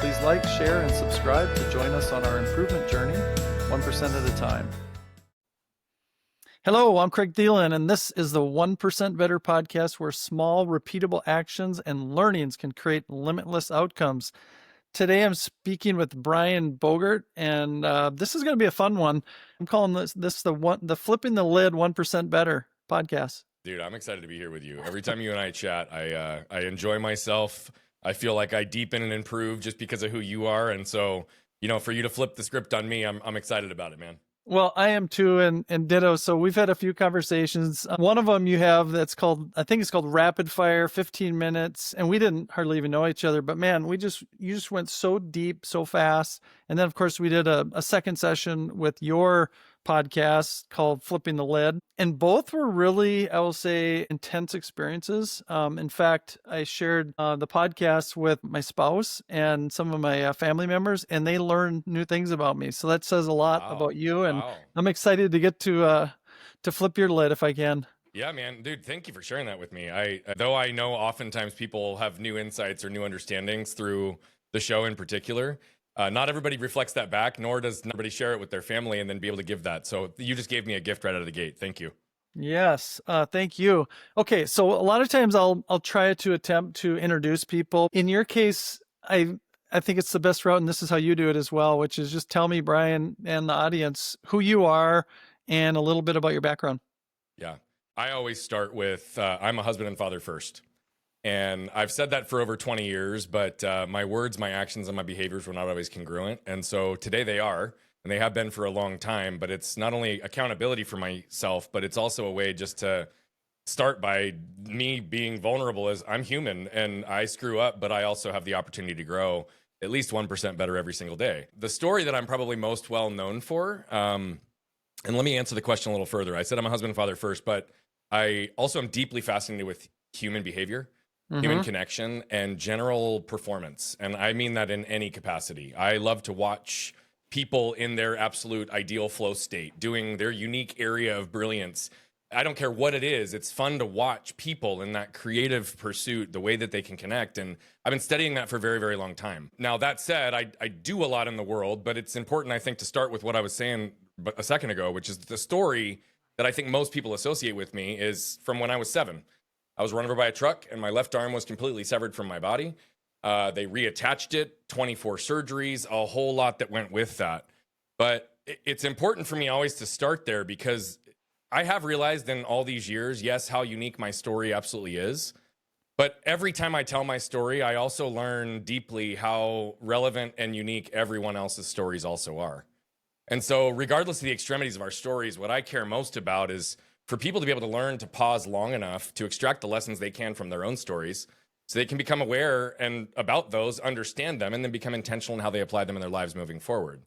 Please like, share, and subscribe to join us on our improvement journey, 1% at a time. Hello, I'm Craig Thielen, and this is the 1% Better podcast where small, repeatable actions and learnings can create limitless outcomes. Today, I'm speaking with Brian Bogert, and this is going to be a fun one. I'm calling this the Flipping the Lid 1% Better podcast. Dude, I'm excited to be here with you. Every time you and I chat, I enjoy myself. I feel like I deepen and improve just because of who you are, and so for you to flip the script on me, I'm excited about it, man. Well, I am too, and ditto. So we've had a few conversations. One of them you have that's called, I think it's called Rapid Fire, 15 minutes. And we didn't hardly even know each other, but man, you just went so deep, so fast. And then of course we did a second session with your podcast called Flipping the Lid. And both were really, I will say, intense experiences. In fact, I shared the podcast with my spouse and some of my family members, and they learned new things about me. So that says a lot about you. And I'm excited to get to flip your lid if I can. Yeah, man, dude, thank you for sharing that with me. Though I know oftentimes people have new insights or new understandings through the show in particular. Not everybody reflects that back, nor does everybody share it with their family and then be able to give that. So you just gave me a gift right out of the gate. Thank you. Yes. Thank you. Okay. So a lot of times I'll try to attempt to introduce people. In your case, I think it's the best route, and this is how you do it as well, which is just tell me, Brian, and the audience who you are and a little bit about your background. Yeah. I always start with, I'm a husband and father first. And I've said that for over 20 years, but my words, my actions, and my behaviors were not always congruent. And so today they are, and they have been for a long time, but it's not only accountability for myself, but it's also a way just to start by me being vulnerable as I'm human and I screw up, but I also have the opportunity to grow at least 1% better every single day. The story that I'm probably most well known for, and let me answer the question a little further. I said I'm a husband and father first, but I also am deeply fascinated with human behavior. Human connection and general performance. And I mean that in any capacity. I love to watch people in their absolute ideal flow state, doing their unique area of brilliance. I don't care what it is. It's fun to watch people in that creative pursuit, the way that they can connect. And I've been studying that for a very, very long time. Now, that said, I do a lot in the world, but it's important, I think, to start with what I was saying a second ago, which is the story that I think most people associate with me is from when I was 7. I was run over by a truck and my left arm was completely severed from my body. They reattached it, 24 surgeries, a whole lot that went with that. But it's important for me always to start there because I have realized in all these years, yes, how unique my story absolutely is. But every time I tell my story, I also learn deeply how relevant and unique everyone else's stories also are. And so regardless of the extremities of our stories, what I care most about is for people to be able to learn to pause long enough to extract the lessons they can from their own stories so they can become aware and about those, understand them, and then become intentional in how they apply them in their lives moving forward.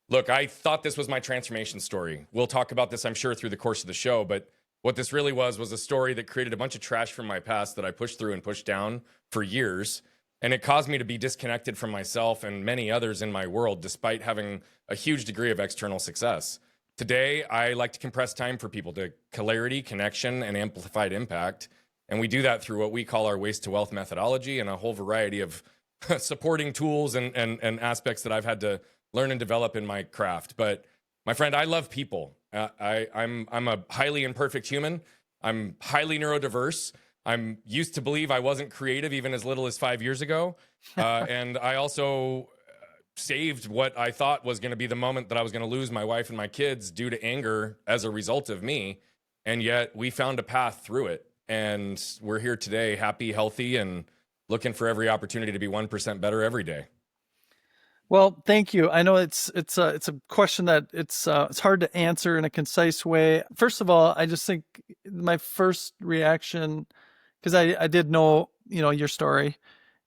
Look, I thought this was my transformation story. We'll talk about this, I'm sure, through the course of the show, but what this really was a story that created a bunch of trash from my past that I pushed through and pushed down for years, and it caused me to be disconnected from myself and many others in my world despite having a huge degree of external success. Today, I like to compress time for people to clarity, connection, and amplified impact. And we do that through what we call our waste to wealth methodology and a whole variety of supporting tools and aspects that I've had to learn and develop in my craft. But my friend, I love people. I'm a highly imperfect human. I'm highly neurodiverse. I'm used to believe I wasn't creative even as little as 5 years ago. And I also saved what I thought was going to be the moment that I was going to lose my wife and my kids due to anger as a result of me. And yet we found a path through it. And we're here today, happy, healthy, and looking for every opportunity to be 1% better every day. Well, thank you. I know it's a question that it's hard to answer in a concise way. First of all, I just think my first reaction, because I did know, your story,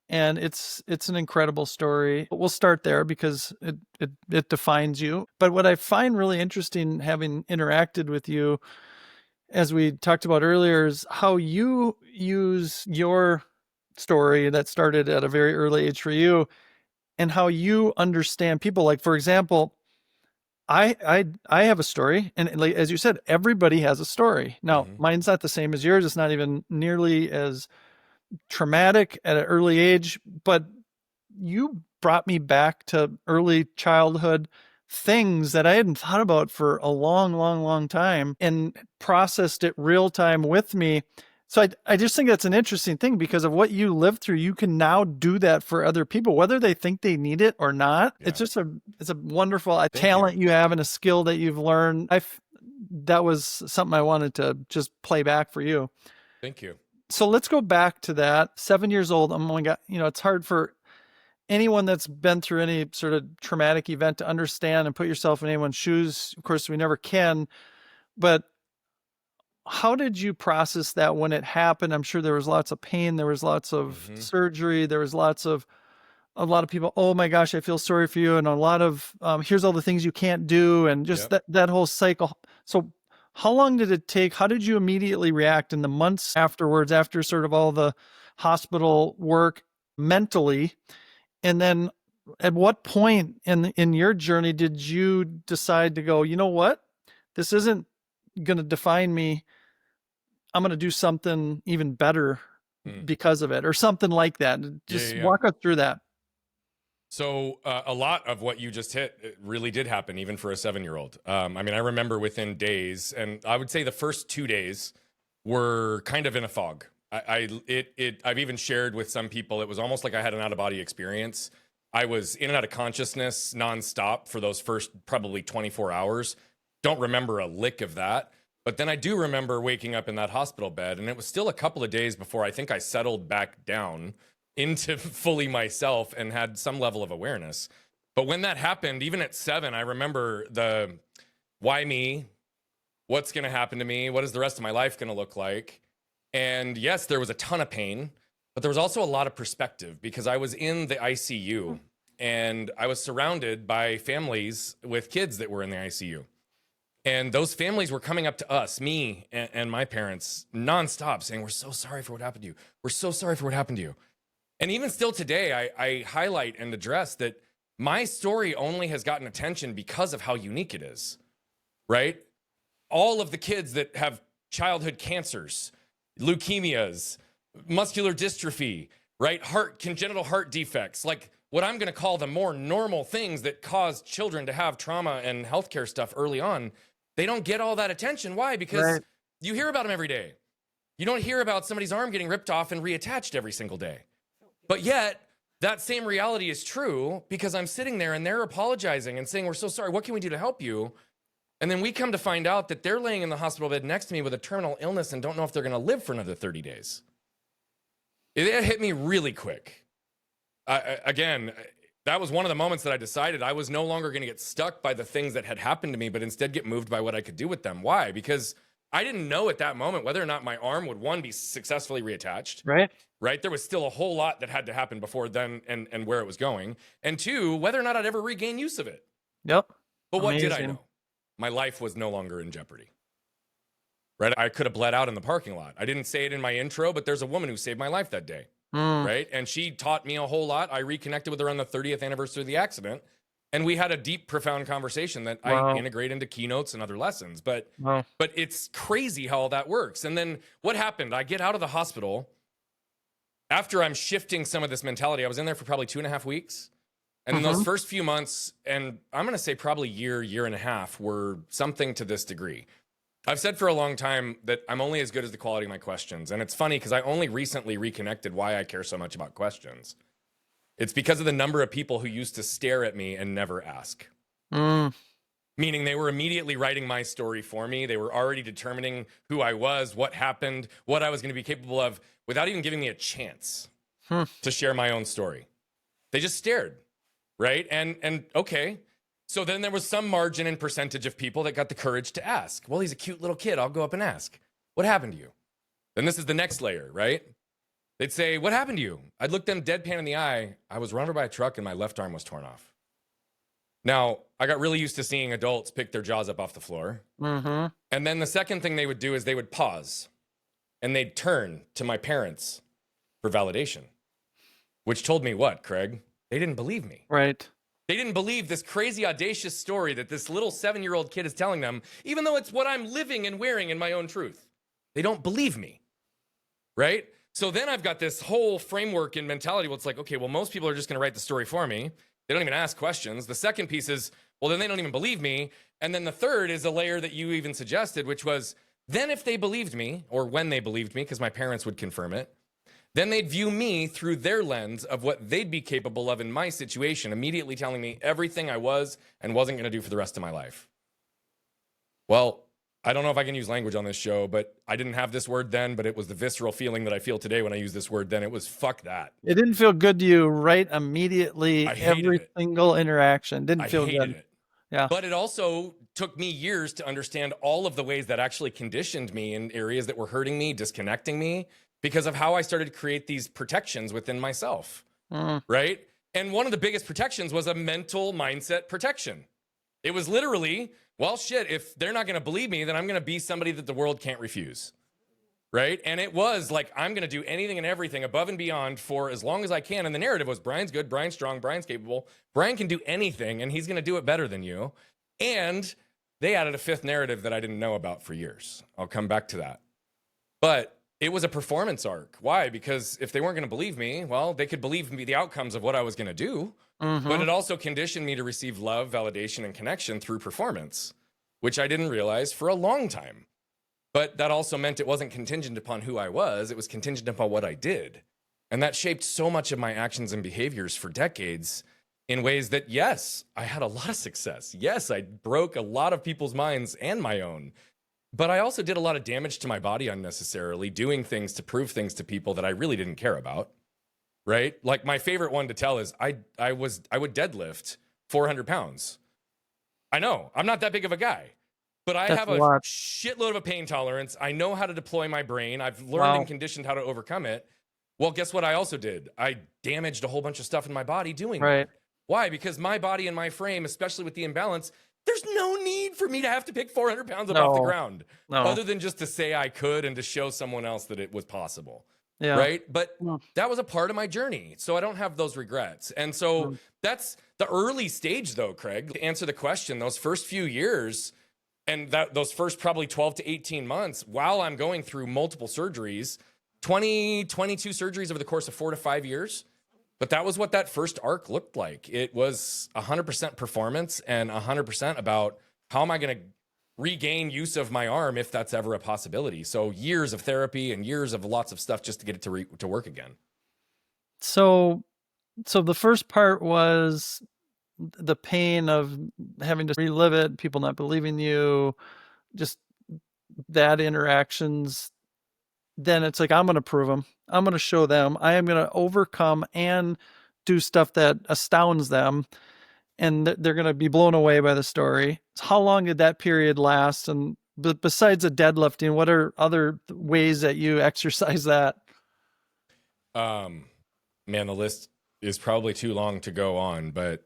and it's an incredible story. We'll start there because it defines you. But what I find really interesting, having interacted with you, as we talked about earlier, is how you use your story that started at a very early age for you, and how you understand people. Like, for example, I have a story, and like, as you said, everybody has a story. Now, mine's not the same as yours. It's not even nearly as traumatic at an early age, but you brought me back to early childhood things that I hadn't thought about for a long, long, long time and processed it real time with me. So I just think that's an interesting thing because of what you lived through. You can now do that for other people, whether they think they need it or not. Yeah. It's a wonderful Thank talent you. you have and a skill that you've learned. That was something I wanted to just play back for you. Thank you. So let's go back to that. 7 years old. Oh my God. It's hard for anyone that's been through any sort of traumatic event to understand and put yourself in anyone's shoes. Of course, we never can, but how did you process that when it happened? I'm sure there was lots of pain. There was lots of surgery. There was a lot of people, oh my gosh, I feel sorry for you. And a lot of, here's all the things you can't do. And just that whole cycle. So how long did it take? How did you immediately react in the months afterwards, after sort of all the hospital work mentally? And then at what point in your journey did you decide to go, you know what? This isn't going to define me. I'm going to do something even better because of it, or something like that. Just walk us through that. So a lot of what you just hit it really did happen, even for a 7-year-old. I mean, I remember within days, and I would say the first 2 days were kind of in a fog. I've even shared with some people, it was almost like I had an out-of-body experience. I was in and out of consciousness nonstop for those first probably 24 hours. Don't remember a lick of that. But then I do remember waking up in that hospital bed, and it was still a couple of days before I think I settled back down into fully myself and had some level of awareness. But when that happened, even at 7, I remember the why me? What's going to happen to me? What is the rest of my life going to look like? And yes, there was a ton of pain, but there was also a lot of perspective because I was in the ICU and I was surrounded by families with kids that were in the ICU. And those families were coming up to us, me and my parents, nonstop saying, we're so sorry for what happened to you. We're so sorry for what happened to you. And even still today, I highlight and address that my story only has gotten attention because of how unique it is, right? All of the kids that have childhood cancers, leukemias, muscular dystrophy, right? Congenital heart defects, like what I'm going to call the more normal things that cause children to have trauma and healthcare stuff early on, they don't get all that attention. Why? Because you hear about them every day. You don't hear about somebody's arm getting ripped off and reattached every single day. But yet, that same reality is true because I'm sitting there and they're apologizing and saying, we're so sorry, what can we do to help you? And then we come to find out that they're laying in the hospital bed next to me with a terminal illness and don't know if they're going to live for another 30 days. It hit me really quick. Again, that was one of the moments that I decided I was no longer going to get stuck by the things that had happened to me, but instead get moved by what I could do with them. Why? Because I didn't know at that moment whether or not my arm would, one, be successfully reattached. Right? There was still a whole lot that had to happen before then and where it was going. And two, whether or not I'd ever regain use of it. Yep. But what did I know? My life was no longer in jeopardy. Right? I could have bled out in the parking lot. I didn't say it in my intro, but there's a woman who saved my life that day. Right? And she taught me a whole lot. I reconnected with her on the 30th anniversary of the accident. And we had a deep, profound conversation that I integrate into keynotes and other lessons. But it's crazy how all that works. And then what happened? I get out of the hospital after I'm shifting some of this mentality. I was in there for probably 2.5 weeks. And then those first few months, and I'm going to say probably year and a half, were something to this degree. I've said for a long time that I'm only as good as the quality of my questions. And it's funny because I only recently reconnected why I care so much about questions. It's because of the number of people who used to stare at me and never ask. Meaning they were immediately writing my story for me. They were already determining who I was, what happened, what I was going to be capable of, without even giving me a chance to share my own story. They just stared, right? And okay. So then there was some margin and percentage of people that got the courage to ask. Well, he's a cute little kid. I'll go up and ask. What happened to you? Then this is the next layer, right? They'd say, what happened to you? I'd look them deadpan in the eye. I was run over by a truck and my left arm was torn off. Now, I got really used to seeing adults pick their jaws up off the floor. And then the second thing they would do is they would pause and they'd turn to my parents for validation, which told me what, Craig? They didn't believe me. Right. They didn't believe this crazy, audacious story that this little 7-year-old kid is telling them, even though it's what I'm living and wearing in my own truth. They don't believe me, right? So then I've got this whole framework and mentality where it's like, okay, well, most people are just going to write the story for me. They don't even ask questions. The second piece is, well, then they don't even believe me. And then the third is a layer that you even suggested, which was, then if they believed me, or when they believed me, because my parents would confirm it, then they'd view me through their lens of what they'd be capable of in my situation, immediately telling me everything I was and wasn't going to do for the rest of my life. Well, I don't know if I can use language on this show, but I didn't have this word then, but it was the visceral feeling that I feel today when I use this word then. It was fuck that. It didn't feel good to you right immediately. I hated Every it. single interaction didn't I feel hated good. it. Yeah. But it also took me years to understand all of the ways that actually conditioned me in areas that were hurting me, disconnecting me, because of how I started to create these protections within myself, right? And one of the biggest protections was a mental mindset protection. It was literally, well, shit, if they're not going to believe me, then I'm going to be somebody that the world can't refuse, right? And it was like, I'm going to do anything and everything above and beyond for as long as I can. And the narrative was, Brian's good, Brian's strong, Brian's capable. Brian can do anything, and he's going to do it better than you. And they added a fifth narrative that I didn't know about for years. I'll come back to that. But it was a performance arc. Why? Because if they weren't going to believe me, well, they could believe me the outcomes of what I was going to do. But it also conditioned me to receive love, validation, and connection through performance, which I didn't realize for a long time. But that also meant it wasn't contingent upon who I was. It was contingent upon what I did. And that shaped so much of my actions and behaviors for decades in ways that, yes, I had a lot of success. Yes, I broke a lot of people's minds and my own. But I also did a lot of damage to my body unnecessarily, doing things to prove things to people that I really didn't care about, right? Like my favorite one to tell is I would deadlift 400 pounds. I know, I'm not that big of a guy, but I have a shitload of a pain tolerance. I know how to deploy my brain. I've learned and conditioned how to overcome it. Well, guess what I also did? I damaged a whole bunch of stuff in my body doing that. Why? Because my body and my frame, especially with the imbalance, there's no need for me to have to pick 400 pounds up off the ground, other than just to say I could and to show someone else that it was possible. Right? But that was a part of my journey. So I don't have those regrets. And so that's the early stage, though, Craig. To answer the question, those first few years and those first probably 12 to 18 months, while I'm going through multiple surgeries, 22 surgeries over the course of 4 to 5 years. But that was what that first arc looked like. It was 100% performance and 100% about how am I going to regain use of my arm if that's ever a possibility. So years of therapy and years of lots of stuff just to get it to work again. So the first part was the pain of having to relive it, people not believing you, just that interactions. Then it's like, I'm going to prove them. I'm going to show them. I am going to overcome and do stuff that astounds them. And they're going to be blown away by the story. How long did that period last? And besides the deadlifting, what are other ways that you exercise that? Man, the list is probably too long to go on, but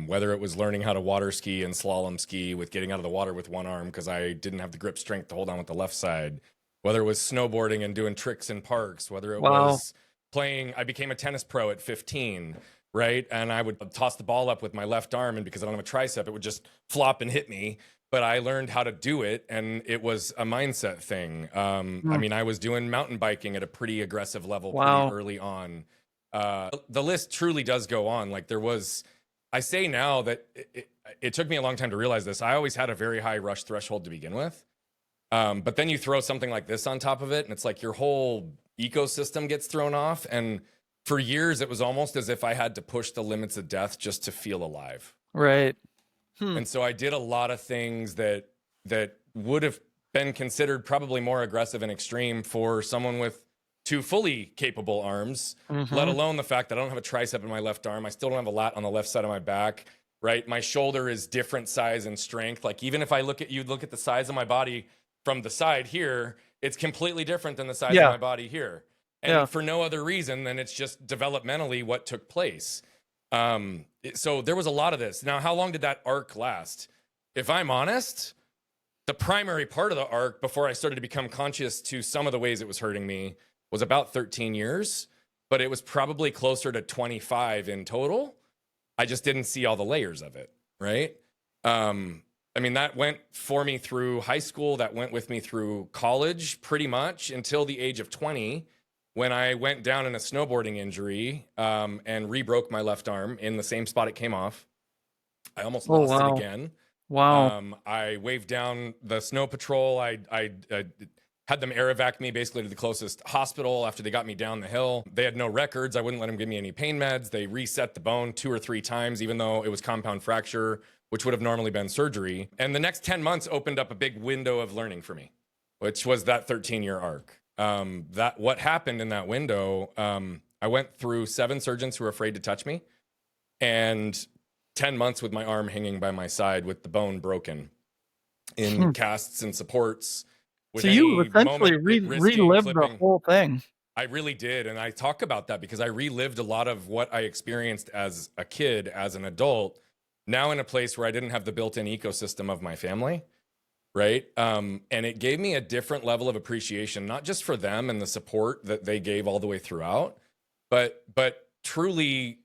whether it was learning how to water ski and slalom ski with getting out of the water with one arm because I didn't have the grip strength to hold on with the left side, whether it was snowboarding and doing tricks in parks, whether it was playing, I became a tennis pro at 15, right? And I would toss the ball up with my left arm, and because I don't have a tricep, it would just flop and hit me. But I learned how to do it, and it was a mindset thing. I mean, I was doing mountain biking at a pretty aggressive level pretty early on. The list truly does go on. Like I say now that it took me a long time to realize this. I always had a very high rush threshold to begin with. But then you throw something like this on top of it, and it's like your whole ecosystem gets thrown off. And for years, it was almost as if I had to push the limits of death just to feel alive. Right. And so I did a lot of things that would have been considered probably more aggressive and extreme for someone with two fully capable arms, let alone the fact that I don't have a tricep in my left arm. I still don't have a lat on the left side of my back, right? My shoulder is different size and strength. Like even if I look at the size of my body from the side here, it's completely different than the size of my body here. And for no other reason than it's just developmentally what took place. So there was a lot of this. Now, how long did that arc last? If I'm honest, the primary part of the arc before I started to become conscious to some of the ways it was hurting me was about 13 years, but it was probably closer to 25 in total. I just didn't see all the layers of it, right? I mean, that went for me through high school. That went with me through college pretty much until the age of 20. when I went down in a snowboarding injury and re-broke my left arm in the same spot it came off. I almost Oh, lost it wow. again. Wow. I waved down the snow patrol. I had them air evac me basically to the closest hospital after they got me down the hill. They had no records. I wouldn't let them give me any pain meds. They reset the bone 2 or 3 times, even though it was compound fracture, which would have normally been surgery. And the next 10 months opened up a big window of learning for me, which was that 13-year arc. That what happened in that window, I went through 7 surgeons who were afraid to touch me, and 10 months with my arm hanging by my side with the bone broken in casts and supports. With So you any essentially moment risking relived the clipping. whole thing. I really did. And I talk about that because I relived a lot of what I experienced as a kid, as an adult, now in a place where I didn't have the built-in ecosystem of my family. Right. And it gave me a different level of appreciation, not just for them and the support that they gave all the way throughout, but truly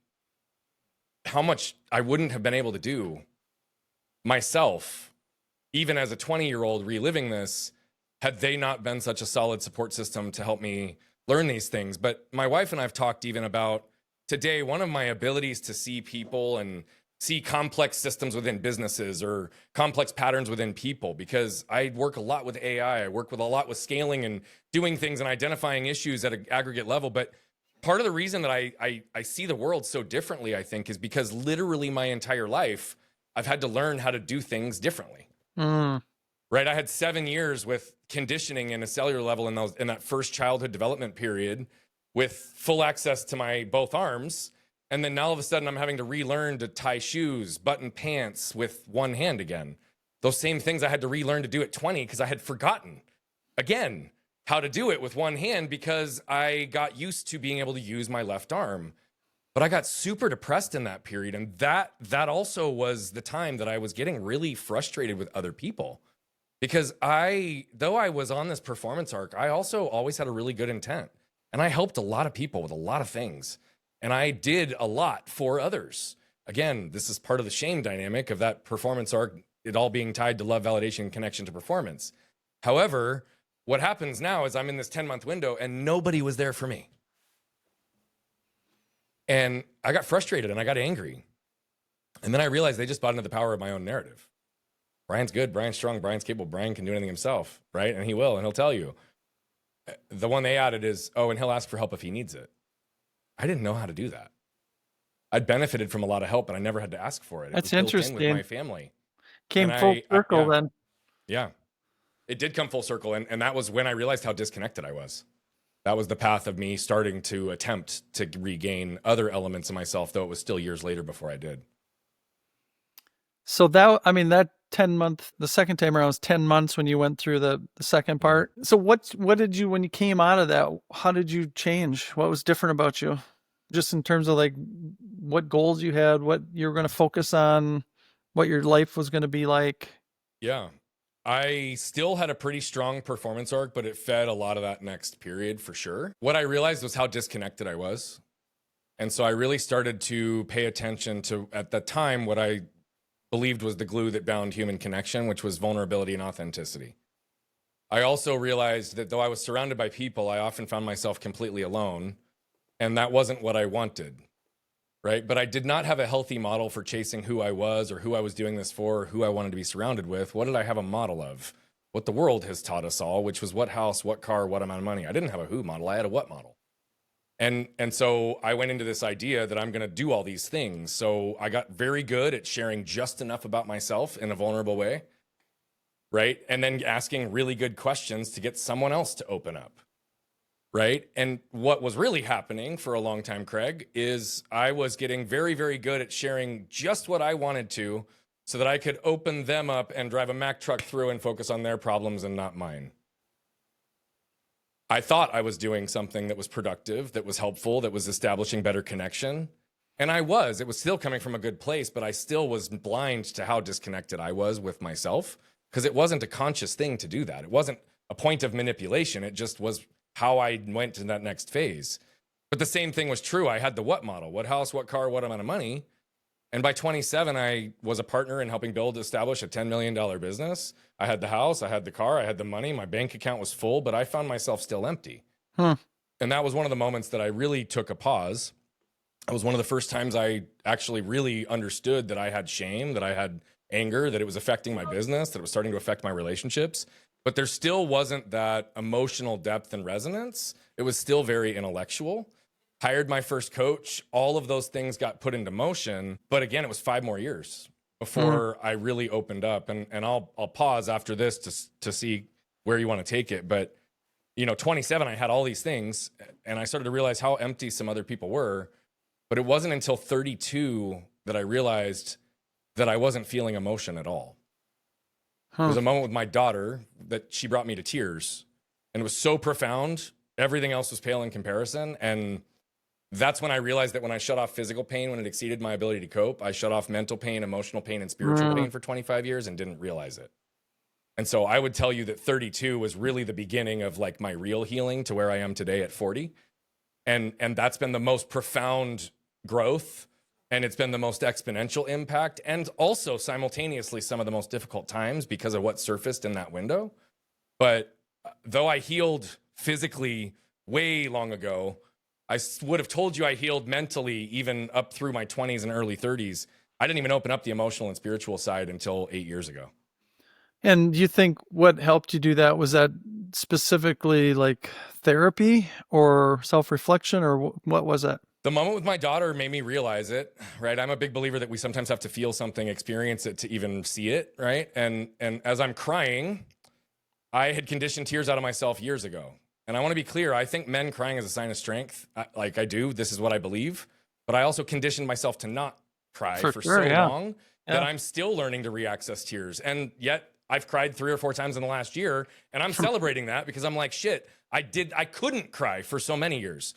how much I wouldn't have been able to do myself, even as a 20-year-old reliving this, had they not been such a solid support system to help me learn these things. But my wife and I have talked even about today, one of my abilities to see people and see complex systems within businesses or complex patterns within people, because I work a lot with AI. I work with a lot with scaling and doing things and identifying issues at an aggregate level. But part of the reason that I see the world so differently, I think, is because literally my entire life, I've had to learn how to do things differently. Right? I had 7 years with conditioning in a cellular level in that first childhood development period with full access to my both arms. And then now all of a sudden I'm having to relearn to tie shoes, button pants with one hand again. Those same things I had to relearn to do at 20 because I had forgotten, again, how to do it with one hand because I got used to being able to use my left arm. But I got super depressed in that period. And that also was the time that I was getting really frustrated with other people. Because though I was on this performance arc, I also always had a really good intent. And I helped a lot of people with a lot of things. And I did a lot for others. Again, this is part of the shame dynamic of that performance arc, it all being tied to love, validation, connection to performance. However, what happens now is I'm in this 10-month window and nobody was there for me. And I got frustrated and I got angry. And then I realized they just bought into the power of my own narrative. Brian's good, Brian's strong, Brian's capable, Brian can do anything himself, right? And he will, and he'll tell you. The one they added is, oh, and he'll ask for help if he needs it. I didn't know how to do that. I'd benefited from a lot of help, but I never had to ask for it. That's it was built in interesting. with my family. Came full circle then. Yeah, it did come full circle. And that was when I realized how disconnected I was. That was the path of me starting to attempt to regain other elements of myself, though it was still years later before I did. So that 10-month, the second time around was 10 months when you went through the second part. So what did you, when you came out of that, how did you change? What was different about you? Just in terms of like what goals you had, what you were going to focus on, what your life was going to be like. Yeah. I still had a pretty strong performance arc, but it fed a lot of that next period for sure. What I realized was how disconnected I was. And so I really started to pay attention to, at the time, what I believed was the glue that bound human connection, which was vulnerability and authenticity. I also realized that though I was surrounded by people, I often found myself completely alone, and that wasn't what I wanted, right? But I did not have a healthy model for chasing who I was or who I was doing this for, or who I wanted to be surrounded with. What did I have a model of? What the world has taught us all, which was what house, what car, what amount of money. I didn't have a who model, I had a what model. And so I went into this idea that I'm going to do all these things. So I got very good at sharing just enough about myself in a vulnerable way, right? And then asking really good questions to get someone else to open up, right? And what was really happening for a long time, Craig, is I was getting very, very good at sharing just what I wanted to so that I could open them up and drive a Mack truck through and focus on their problems and not mine. I thought I was doing something that was productive, that was helpful, that was establishing better connection. And I was. It was still coming from a good place, but I still was blind to how disconnected I was with myself because it wasn't a conscious thing to do that. It wasn't a point of manipulation. It just was how I went to that next phase. But the same thing was true. I had the what model, what house, what car, what amount of money. And by 27, I was a partner in helping establish a $10 million business. I had the house, I had the car, I had the money, my bank account was full, but I found myself still empty. And that was one of the moments that I really took a pause. It was one of the first times I actually really understood that I had shame, that I had anger, that it was affecting my business, that it was starting to affect my relationships. But there still wasn't that emotional depth and resonance. It was still very intellectual. Hired my first coach. All of those things got put into motion. But again, it was 5 more years before I really opened up. And I'll pause after this to see where you want to take it. But 27, I had all these things, and I started to realize how empty some other people were. But it wasn't until 32 that I realized that I wasn't feeling emotion at all. There was a moment with my daughter that she brought me to tears, and it was so profound. Everything else was pale in comparison. And that's when I realized that when I shut off physical pain, when it exceeded my ability to cope, I shut off mental pain, emotional pain, and spiritual pain for 25 years and didn't realize it. And so I would tell you that 32 was really the beginning of like my real healing to where I am today at 40. And that's been the most profound growth, and it's been the most exponential impact, and also simultaneously some of the most difficult times because of what surfaced in that window. But though I healed physically way long ago, I would have told you I healed mentally even up through my 20s and early 30s. I didn't even open up the emotional and spiritual side until 8 years ago. And do you think what helped you do that, was that specifically like therapy or self-reflection, or what was that? The moment with my daughter made me realize it, right? I'm a big believer that we sometimes have to feel something, experience it to even see it, right? And as I'm crying, I had conditioned tears out of myself years ago. And I want to be clear, I think men crying is a sign of strength. I do. This is what I believe. But I also conditioned myself to not cry for so long that I'm still learning to reaccess tears. And yet I've cried 3 or 4 times in the last year, and I'm celebrating that because I'm like, shit, I couldn't cry for so many years.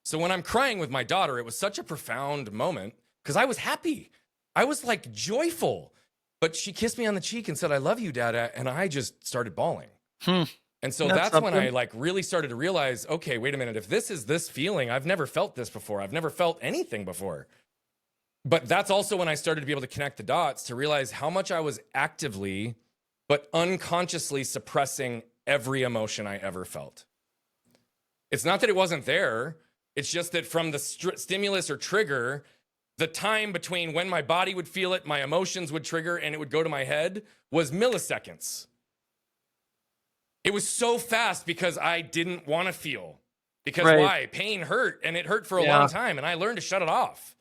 So when I'm crying with my daughter, it was such a profound moment because I was happy. I was like joyful. But she kissed me on the cheek and said, "I love you, Dada." And I just started bawling. And so that's when I like really started to realize, okay, wait a minute. If this is this feeling, I've never felt this before. I've never felt anything before. But that's also when I started to be able to connect the dots to realize how much I was actively but unconsciously suppressing every emotion I ever felt. It's not that it wasn't there. It's just that from the stimulus or trigger, the time between when my body would feel it, my emotions would trigger, and it would go to my head was milliseconds. It was so fast because I didn't want to feel. Because why? Pain hurt, and it hurt for a long time, and I learned to shut it off.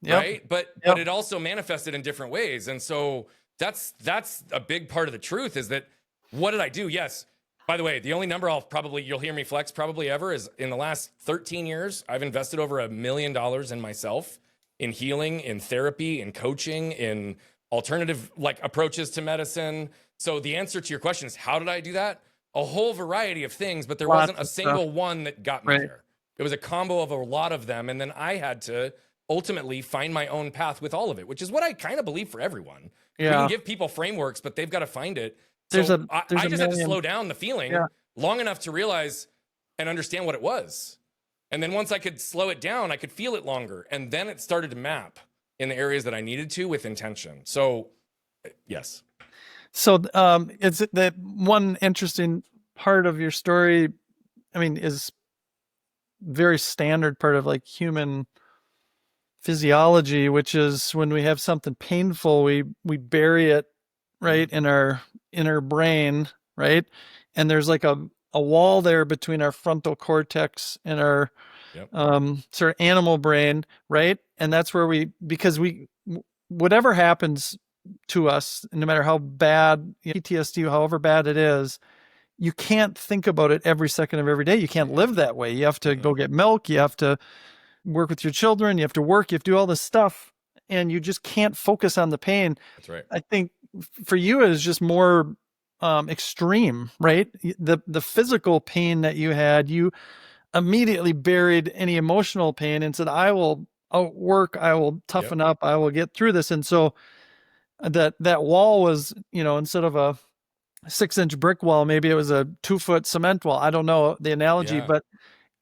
Right? But it also manifested in different ways. And so that's a big part of the truth is that what did I do? Yes. By the way, the only number you'll hear me flex probably ever is in the last 13 years, I've invested over $1 million in myself, in healing, in therapy, in coaching, in alternative like approaches to medicine. So the answer to your question is, how did I do that? A whole variety of things, but there wasn't a single one that got me there. It was a combo of a lot of them. And then I had to ultimately find my own path with all of it, which is what I kind of believe for everyone. We can give people frameworks, but they've got to find it. So I just had to slow down the feeling long enough to realize and understand what it was. And then once I could slow it down, I could feel it longer. And then it started to map in the areas that I needed to with intention. So, yes. So it's that one interesting part of your story, I mean, is very standard part of like human physiology, which is when we have something painful, we bury it right in our inner brain, right? And there's like a wall there between our frontal cortex and our sort of animal brain, right? And that's where because whatever happens to us, no matter how bad, PTSD, however bad it is, you can't think about it every second of every day. You can't live that way. You have to go get milk. You have to work with your children. You have to work. You have to do all this stuff, and you just can't focus on the pain. That's right. I think for you, it is just more extreme, right? The physical pain that you had, you immediately buried any emotional pain and said, "I will outwork. I will toughen up. I will get through this." And so that wall was, instead of a 6-inch brick wall, maybe it was a 2-foot cement wall. I don't know the analogy, but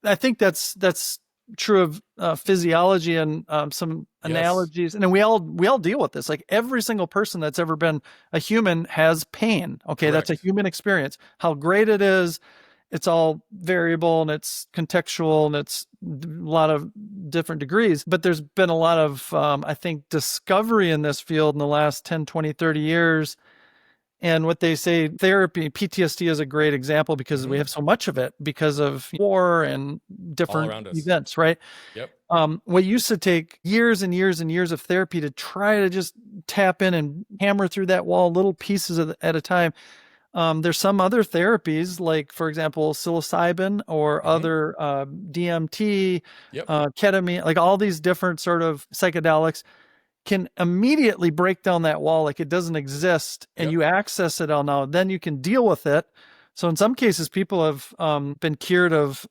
I think that's true of physiology and some analogies. And then we all deal with this. Like every single person that's ever been a human has pain. Okay. Correct. That's a human experience. How great it is it's all variable and it's contextual and it's a lot of different degrees. But there's been a lot of, I think, discovery in this field in the last 10, 20, 30 years. And what they say, therapy, PTSD is a great example because we have so much of it because of war and All different around us. events, right? Yep. What used to take years and years and years of therapy to try to just tap in and hammer through that wall, little pieces at a time. There's some other therapies, like, for example, psilocybin or other DMT, Yep. ketamine, like all these different sort of psychedelics can immediately break down that wall like it doesn't exist, and you access it all now. Then you can deal with it. So in some cases, people have been cured of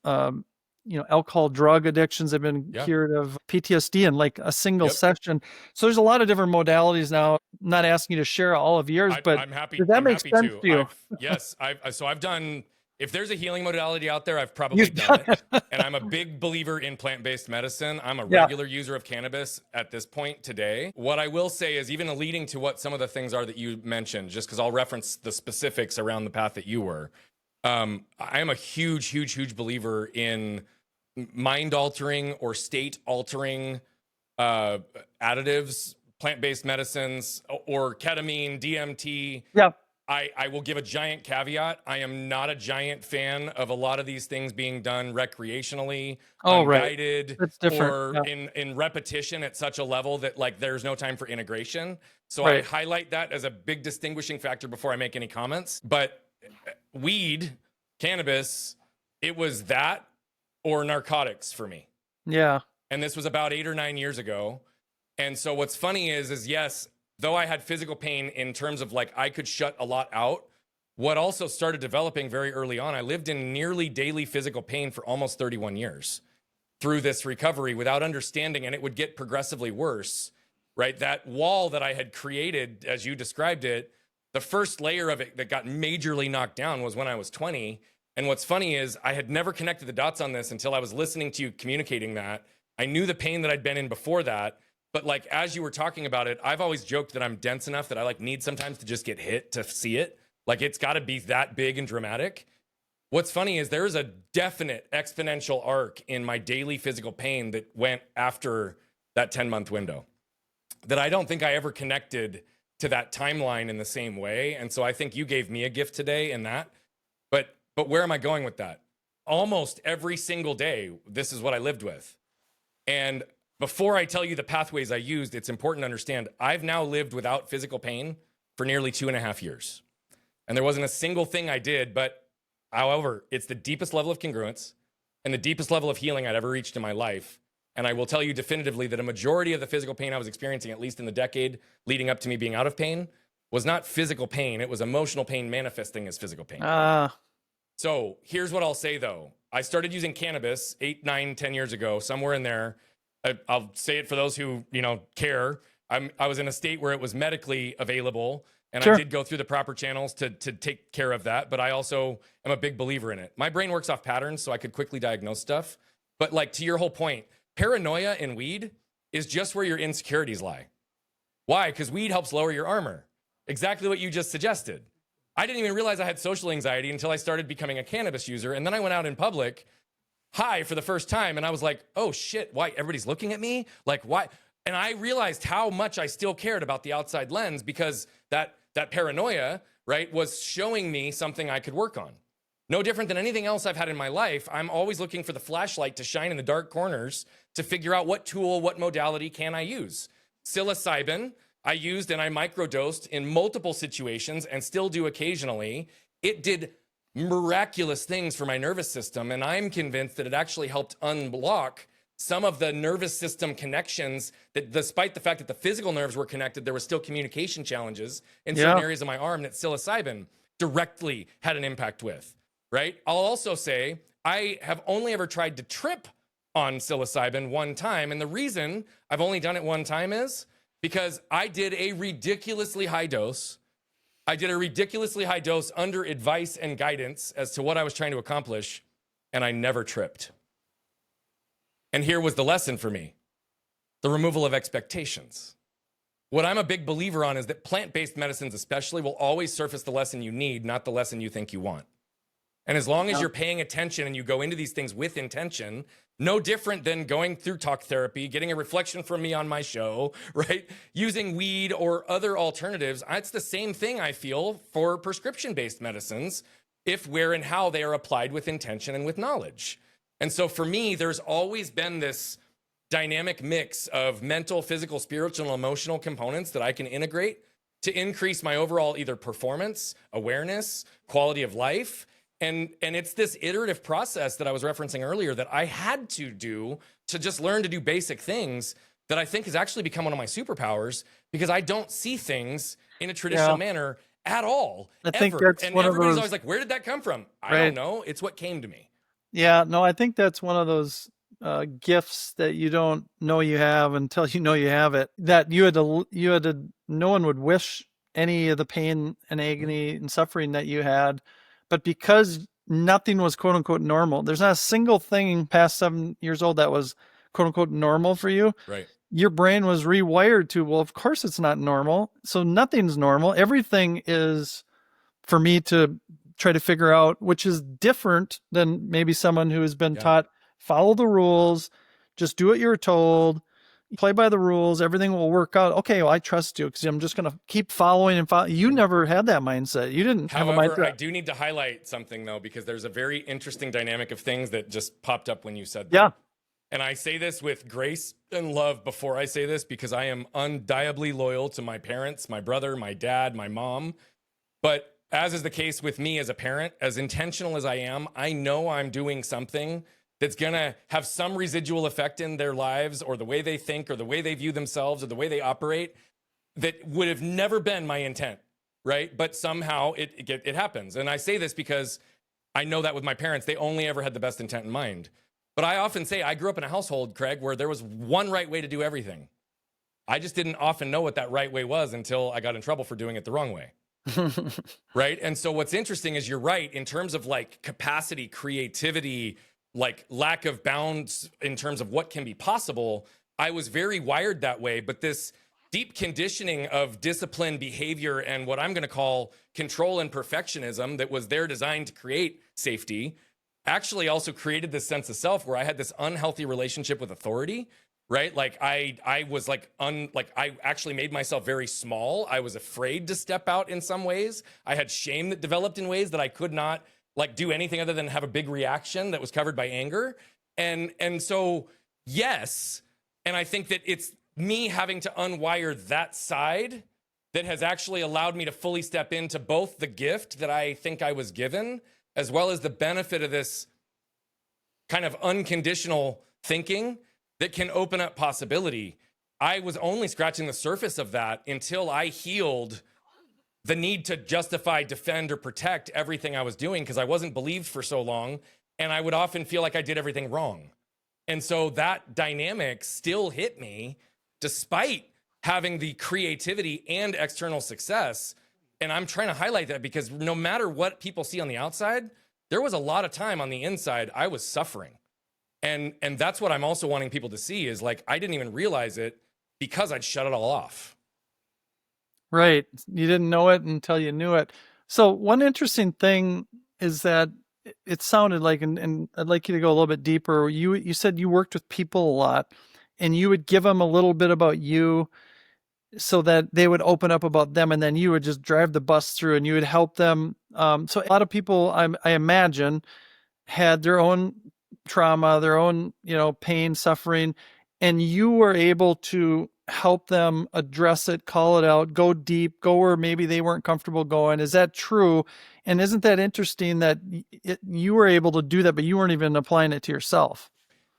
alcohol, drug addictions. Have been cured of PTSD in like a single session. So there's a lot of different modalities now. I'm not asking you to share all of yours, but I'm happy. Does that I'm make happy sense to. to you? Yes. I've done. If there's a healing modality out there, I've probably done it. And I'm a big believer in plant-based medicine. I'm a regular user of cannabis at this point today. What I will say is, even leading to what some of the things are that you mentioned, just because I'll reference the specifics around the path that you were. I am a huge, huge, huge believer in mind-altering or state-altering additives, plant-based medicines, or ketamine, DMT. Yeah. I will give a giant caveat. I am not a giant fan of a lot of these things being done recreationally, unguided, That's different. or in repetition at such a level that like there's no time for integration. So Right. I highlight that as a big distinguishing factor before I make any comments. But weed, cannabis, it was that or narcotics for me. Yeah. And this was about 8 or 9 years ago. And so what's funny is yes, though I had physical pain in terms of like I could shut a lot out, what also started developing very early on, I lived in nearly daily physical pain for almost 31 years through this recovery without understanding, and it would get progressively worse, right? That wall that I had created, as you described it, the first layer of it that got majorly knocked down was when I was 20. And what's funny is I had never connected the dots on this until I was listening to you communicating that. I knew the pain that I'd been in before that. But like, as you were talking about it, I've always joked that I'm dense enough that I like need sometimes to just get hit to see it. Like it's got to be that big and dramatic. What's funny is there is a definite exponential arc in my daily physical pain that went after that 10-month window that I don't think I ever connected to that timeline in the same way. And so I think you gave me a gift today in that. But where am I going with that? Almost every single day, this is what I lived with. And before I tell you the pathways I used, it's important to understand I've now lived without physical pain for nearly 2.5 years. And there wasn't a single thing I did, but however, it's the deepest level of congruence and the deepest level of healing I'd ever reached in my life. And I will tell you definitively that a majority of the physical pain I was experiencing, at least in the decade leading up to me being out of pain, was not physical pain. It was emotional pain manifesting as physical pain. So here's what I'll say, though. I started using cannabis 8, 9, 10 years ago, somewhere in there. I'll say it for those who, care. I was in a state where it was medically available, and I did go through the proper channels to take care of that. But I also am a big believer in it. My brain works off patterns, so I could quickly diagnose stuff. But like to your whole point, paranoia in weed is just where your insecurities lie. Why? Because weed helps lower your armor. Exactly what you just suggested. I didn't even realize I had social anxiety until I started becoming a cannabis user. And then I went out in public high for the first time. And I was like, oh shit, why? Everybody's looking at me? Like, why? And I realized how much I still cared about the outside lens because that paranoia, right, was showing me something I could work on. No different than anything else I've had in my life. I'm always looking for the flashlight to shine in the dark corners to figure out what tool, what modality can I use. Psilocybin, I used and I microdosed in multiple situations and still do occasionally. It did miraculous things for my nervous system, and I'm convinced that it actually helped unblock some of the nervous system connections that, despite the fact that the physical nerves were connected, there were still communication challenges in certain areas of my arm that psilocybin directly had an impact with, right? I'll also say I have only ever tried to trip on psilocybin one time, and the reason I've only done it one time is because I did a ridiculously high dose. I did a ridiculously high dose under advice and guidance as to what I was trying to accomplish, and I never tripped. And here was the lesson for me: the removal of expectations. What I'm a big believer on is that plant-based medicines especially will always surface the lesson you need, not the lesson you think you want. And as long as you're paying attention and you go into these things with intention, no different than going through talk therapy, getting a reflection from me on my show, right? Using weed or other alternatives. It's the same thing I feel for prescription-based medicines, if, where, and how they are applied with intention and with knowledge. And so for me, there's always been this dynamic mix of mental, physical, spiritual, and emotional components that I can integrate to increase my overall either performance, awareness, quality of life. And it's this iterative process that I was referencing earlier that I had to do to just learn to do basic things that I think has actually become one of my superpowers, because I don't see things in a traditional manner at all, I think ever. that's And one of everybody's those, always like, where did that come from? I right? don't know. It's what came to me. Yeah, no, I think that's one of those gifts that you don't know you have until you know you have it. That no one would wish any of the pain and agony and suffering that you had, but because nothing was quote unquote normal, there's not a single thing past 7 years old that was quote unquote normal for you. Right. Your brain was rewired to, well, of course it's not normal. So nothing's normal. Everything is for me to try to figure out, which is different than maybe someone who has been taught, follow the rules, just do what you're told, play by the rules, everything will work out. Okay, well, I trust you because I'm just going to keep following and follow. You never had that mindset. You didn't have a mindset. However, I do need to highlight something, though, because there's a very interesting dynamic of things that just popped up when you said that. Yeah. And I say this with grace and love before I say this, because I am undeniably loyal to my parents, my brother, my dad, my mom. But as is the case with me as a parent, as intentional as I am, I know I'm doing something that's going to have some residual effect in their lives, or the way they think, or the way they view themselves, or the way they operate, that would have never been my intent, right? But somehow it happens. And I say this because I know that with my parents, they only ever had the best intent in mind. But I often say I grew up in a household, Craig, where there was one right way to do everything. I just didn't often know what that right way was until I got in trouble for doing it the wrong way. Right. And so what's interesting is, you're right, in terms of like capacity, creativity, like lack of bounds in terms of what can be possible. I was very wired that way, but this deep conditioning of discipline, behavior, and what I'm going to call control and perfectionism that was there designed to create safety actually also created this sense of self where I had this unhealthy relationship with authority. Right? Like I was like, I actually made myself very small. I was afraid to step out in some ways. I had shame that developed in ways that I could not like do anything other than have a big reaction that was covered by anger. And so, yes. And I think that it's me having to unwire that side that has actually allowed me to fully step into both the gift that I think I was given, as well as the benefit of this kind of unconditional thinking that can open up possibility. I was only scratching the surface of that until I healed the need to justify, defend, or protect everything I was doing, because I wasn't believed for so long, and I would often feel like I did everything wrong. And so that dynamic still hit me despite having the creativity and external success. And I'm trying to highlight that because no matter what people see on the outside, there was a lot of time on the inside I was suffering. And that's what I'm also wanting people to see, is like, I didn't even realize it because I'd shut it all off. Right. You didn't know it until you knew it. So one interesting thing is that it sounded like, and I'd like you to go a little bit deeper. You said you worked with people a lot, and you would give them a little bit about you so that they would open up about them, and then you would just drive the bus through and you would help them. So a lot of people, I imagine, had their own trauma, their own, pain, suffering, and you were able to help them address it, call it out, go deep, go where maybe they weren't comfortable going. Is that true? And isn't that interesting that you were able to do that, but you weren't even applying it to yourself?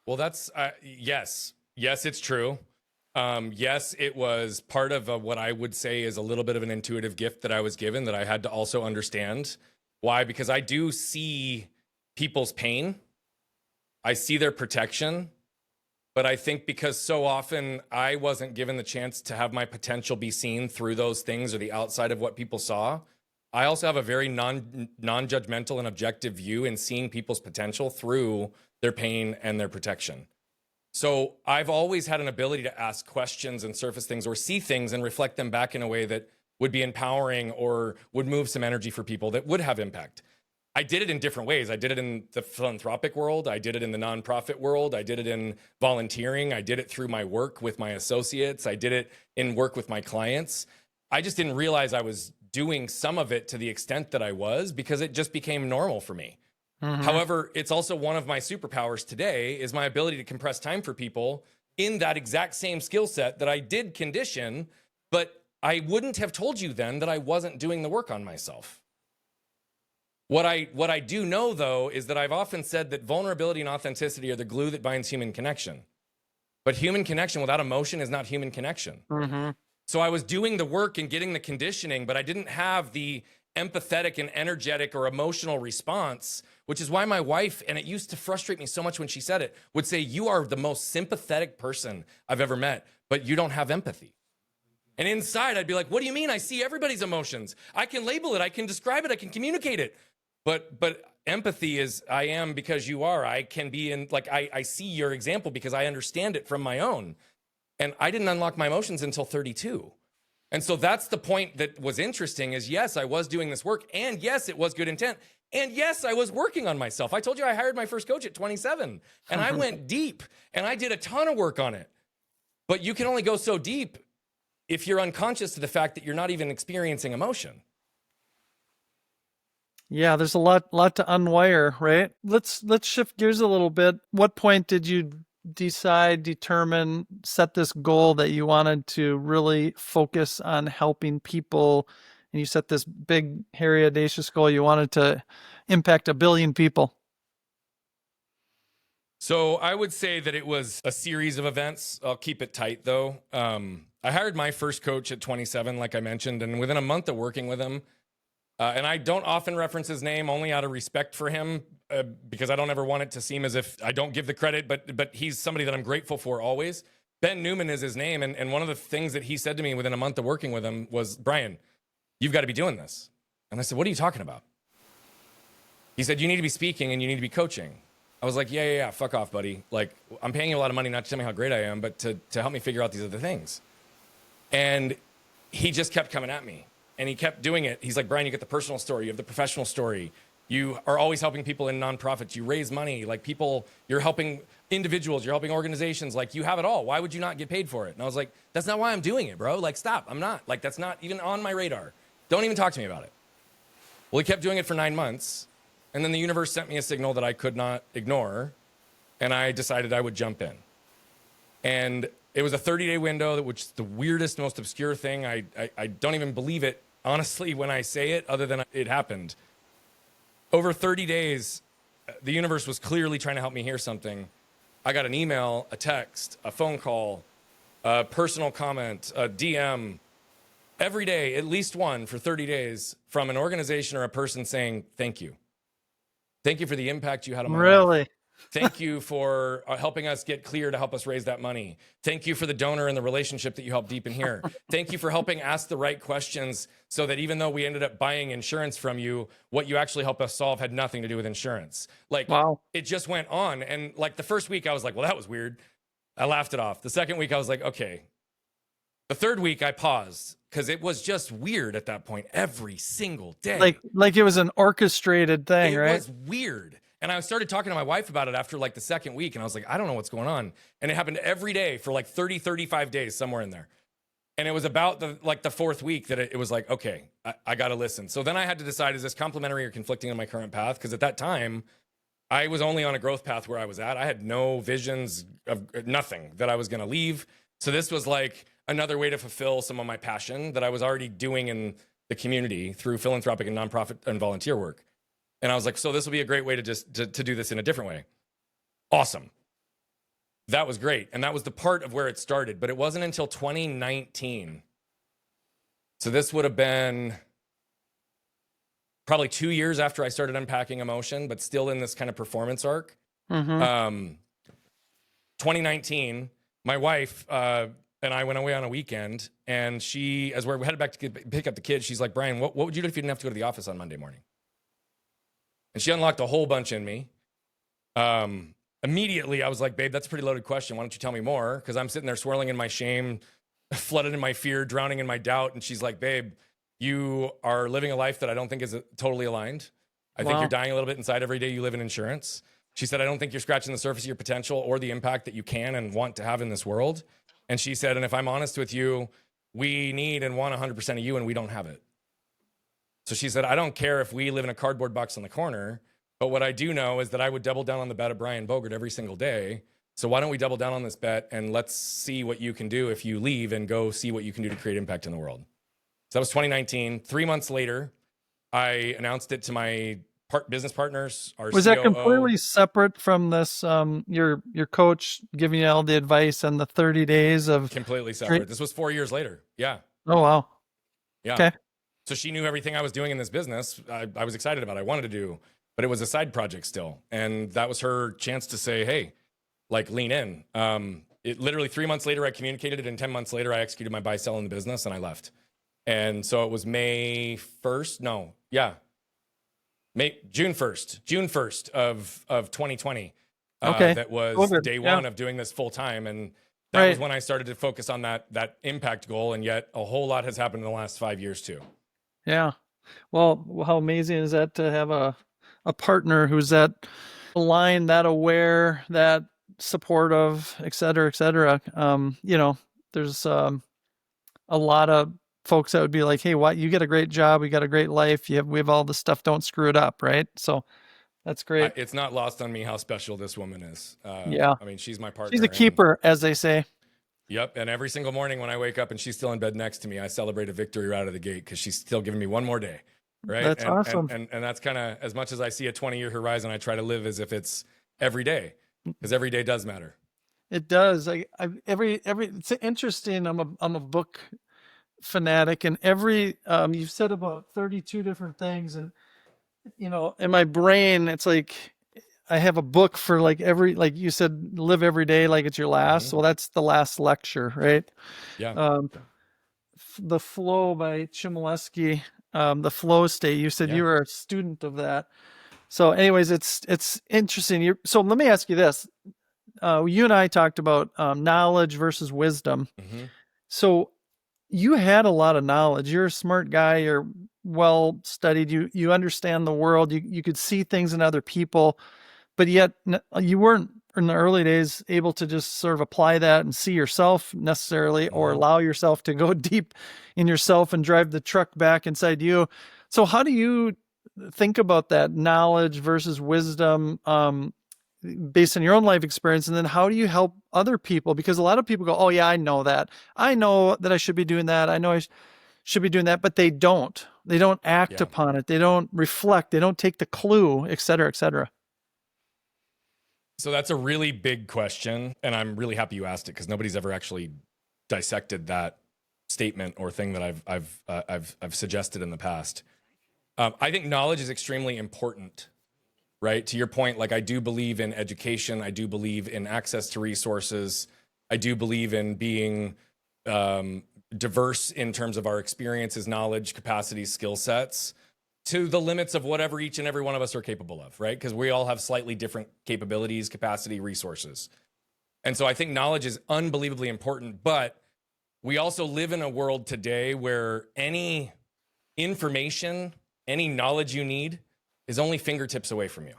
Well, that's, yes, it's true. Yes, it was part of what I would say is a little bit of an intuitive gift that I was given that I had to also understand. Why? Because I do see people's pain. I see their protection. But I think because so often I wasn't given the chance to have my potential be seen through those things or the outside of what people saw, I also have a very non-judgmental and objective view in seeing people's potential through their pain and their protection. So I've always had an ability to ask questions and surface things or see things and reflect them back in a way that would be empowering or would move some energy for people that would have impact. I did it in different ways. I did it in the philanthropic world. I did it in the nonprofit world. I did it in volunteering. I did it through my work with my associates. I did it in work with my clients. I just didn't realize I was doing some of it to the extent that I was, because it just became normal for me. However, it's also one of my superpowers today is my ability to compress time for people in that exact same skill set that I did condition, but I wouldn't have told you then that I wasn't doing the work on myself. What I do know, though, is that I've often said that vulnerability and authenticity are the glue that binds human connection. But human connection without emotion is not human connection. So I was doing the work and getting the conditioning, but I didn't have the empathetic and energetic or emotional response, which is why my wife, and it used to frustrate me so much when she said it, would say, you are the most sympathetic person I've ever met, but you don't have empathy. And inside, I'd be like, what do you mean? I see everybody's emotions. I can label it. I can describe it. I can communicate it. But empathy is, I am because you are. I can be in, like, I see your example because I understand it from my own. And I didn't unlock my emotions until 32. And so that's the point that was interesting is, yes, I was doing this work. And yes, it was good intent. And yes, I was working on myself. I told you I hired my first coach at 27. And I went deep. And I did a ton of work on it. But you can only go so deep if you're unconscious to the fact that you're not even experiencing emotion. Yeah, there's a lot to unwire, right? Let's shift gears a little bit. What point did you determine, set this goal that you wanted to really focus on helping people, and you set this big, hairy, audacious goal, you wanted to impact 1 billion people? So I would say that it was a series of events. I'll keep it tight, though. I hired my first coach at 27, like I mentioned, and within a month of working with him, and I don't often reference his name only out of respect for him, because I don't ever want it to seem as if I don't give the credit, but he's somebody that I'm grateful for always. Ben Newman is his name, and one of the things that he said to me within a month of working with him was, Brian, you've got to be doing this. And I said, what are you talking about? He said, you need to be speaking and you need to be coaching. I was like, yeah, fuck off, buddy. Like, I'm paying you a lot of money not to tell me how great I am, but to help me figure out these other things. And he just kept coming at me. And he kept doing it. He's like, Brian, you get the personal story. You have the professional story. You are always helping people in nonprofits. You raise money. Like, people, you're helping individuals. You're helping organizations. Like, you have it all. Why would you not get paid for it? And I was like, that's not why I'm doing it, bro. Like, stop. I'm not. Like, that's not even on my radar. Don't even talk to me about it. Well, he kept doing it for 9 months. And then the universe sent me a signal that I could not ignore. And I decided I would jump in. And it was a 30-day window, which is the weirdest, most obscure thing. I don't even believe it, honestly, when I say it, other than it happened. Over 30 days, the universe was clearly trying to help me hear something. I got an email, a text, a phone call, a personal comment, a DM, every day, at least one for 30 days from an organization or a person saying, thank you. Thank you for the impact you had on my life. Really? Thank you for helping us get clear to help us raise that money. Thank you for the donor and the relationship that you helped deepen here. Thank you for helping ask the right questions so that even though we ended up buying insurance from you, what you actually helped us solve had nothing to do with insurance. Like, wow. It just went on. And like the first week I was like, well, that was weird. I laughed it off. The second week I was like, okay. The third week I paused because it was just weird at that point every single day. Like it was an orchestrated thing, right? It was weird. And I started talking to my wife about it after like the second week. And I was like, I don't know what's going on. And it happened every day for like 30, 35 days, somewhere in there. And it was about the fourth week that it was like, okay, I got to listen. So then I had to decide, is this complementary or conflicting in my current path? Because at that time, I was only on a growth path where I was at. I had no visions of nothing that I was going to leave. So this was like another way to fulfill some of my passion that I was already doing in the community through philanthropic and nonprofit and volunteer work. And I was like, so this will be a great way to just to do this in a different way. Awesome. That was great. And that was the part of where it started. But it wasn't until 2019. So this would have been probably 2 years after I started unpacking emotion, but still in this kind of performance arc. 2019, my wife and I went away on a weekend. And she, as we're headed back to pick up the kids, she's like, Brian, what would you do if you didn't have to go to the office on Monday morning? And she unlocked a whole bunch in me. Immediately, I was like, babe, that's a pretty loaded question. Why don't you tell me more? Because I'm sitting there swirling in my shame, flooded in my fear, drowning in my doubt. And she's like, babe, you are living a life that I don't think is totally aligned. I think you're Wow. dying a little bit inside every day you live in insurance. She said, I don't think you're scratching the surface of your potential or the impact that you can and want to have in this world. And she said, and if I'm honest with you, we need and want 100% of you and we don't have it. So she said, I don't care if we live in a cardboard box on the corner, but what I do know is that I would double down on the bet of Brian Bogert every single day. So why don't we double down on this bet and let's see what you can do if you leave and go see what you can do to create impact in the world. So that was 2019. 3 months later, I announced it to my business partners, our Was COO. that completely separate from this, your coach giving you all the advice and the 30 days of Completely separate. This was 4 years later. Yeah. Oh, wow. Yeah. Okay. So she knew everything I was doing in this business. I was excited about, I wanted to do, but it was a side project still. And that was her chance to say, hey, like lean in. It literally 3 months later, I communicated it. And 10 months later, I executed my buy sell in the business and I left. And so it was June 1st of 2020. Okay. That was COVID. day Yeah. one of doing this full time. And that was when I started to focus on that impact goal. And yet a whole lot has happened in the last 5 years too. Yeah. Well, how amazing is that to have a partner who's that aligned, that aware, that supportive, et cetera, et cetera. There's a lot of folks that would be like, hey, what, you get a great job, we got a great life, we have all this stuff, don't screw it up, right? So that's great. It's not lost on me how special this woman is. Yeah. I mean, she's my partner. She's a keeper, as they say. Yep. And every single morning when I wake up and she's still in bed next to me, I celebrate a victory right out of the gate because she's still giving me one more day. Right. That's awesome. And that's kind of, as much as I see a 20-year horizon, I try to live as if it's every day, because every day does matter. It does. It's interesting. I'm a book fanatic, and you've said about 32 different things, and in my brain, it's like I have a book for like like you said, live every day like it's your last. Well, that's the last lecture, right? Yeah. The Flow by Chmielewski, the flow state. You said you were a student of that. So anyways, it's interesting. So let me ask you this. You and I talked about knowledge versus wisdom. Mm-hmm. So you had a lot of knowledge. You're a smart guy. You're well studied. You understand the world. You could see things in other people, but yet you weren't in the early days able to just sort of apply that and see yourself necessarily, or allow yourself to go deep in yourself and drive the truck back inside you. So how do you think about that knowledge versus wisdom, based on your own life experience? And then how do you help other people? Because a lot of people go, oh yeah, I know that I should be doing that. I know I should be doing that, but they don't act upon it. They don't reflect. They don't take the clue, et cetera, et cetera. So that's a really big question. And I'm really happy you asked it, because nobody's ever actually dissected that statement or thing that I've suggested in the past. I think knowledge is extremely important. Right? To your point, like, I do believe in education. I do believe in access to resources. I do believe in being diverse in terms of our experiences, knowledge, capacities, skill sets, to the limits of whatever each and every one of us are capable of, right? Because we all have slightly different capabilities, capacity, resources. And so I think knowledge is unbelievably important, but we also live in a world today where any information, any knowledge you need is only fingertips away from you.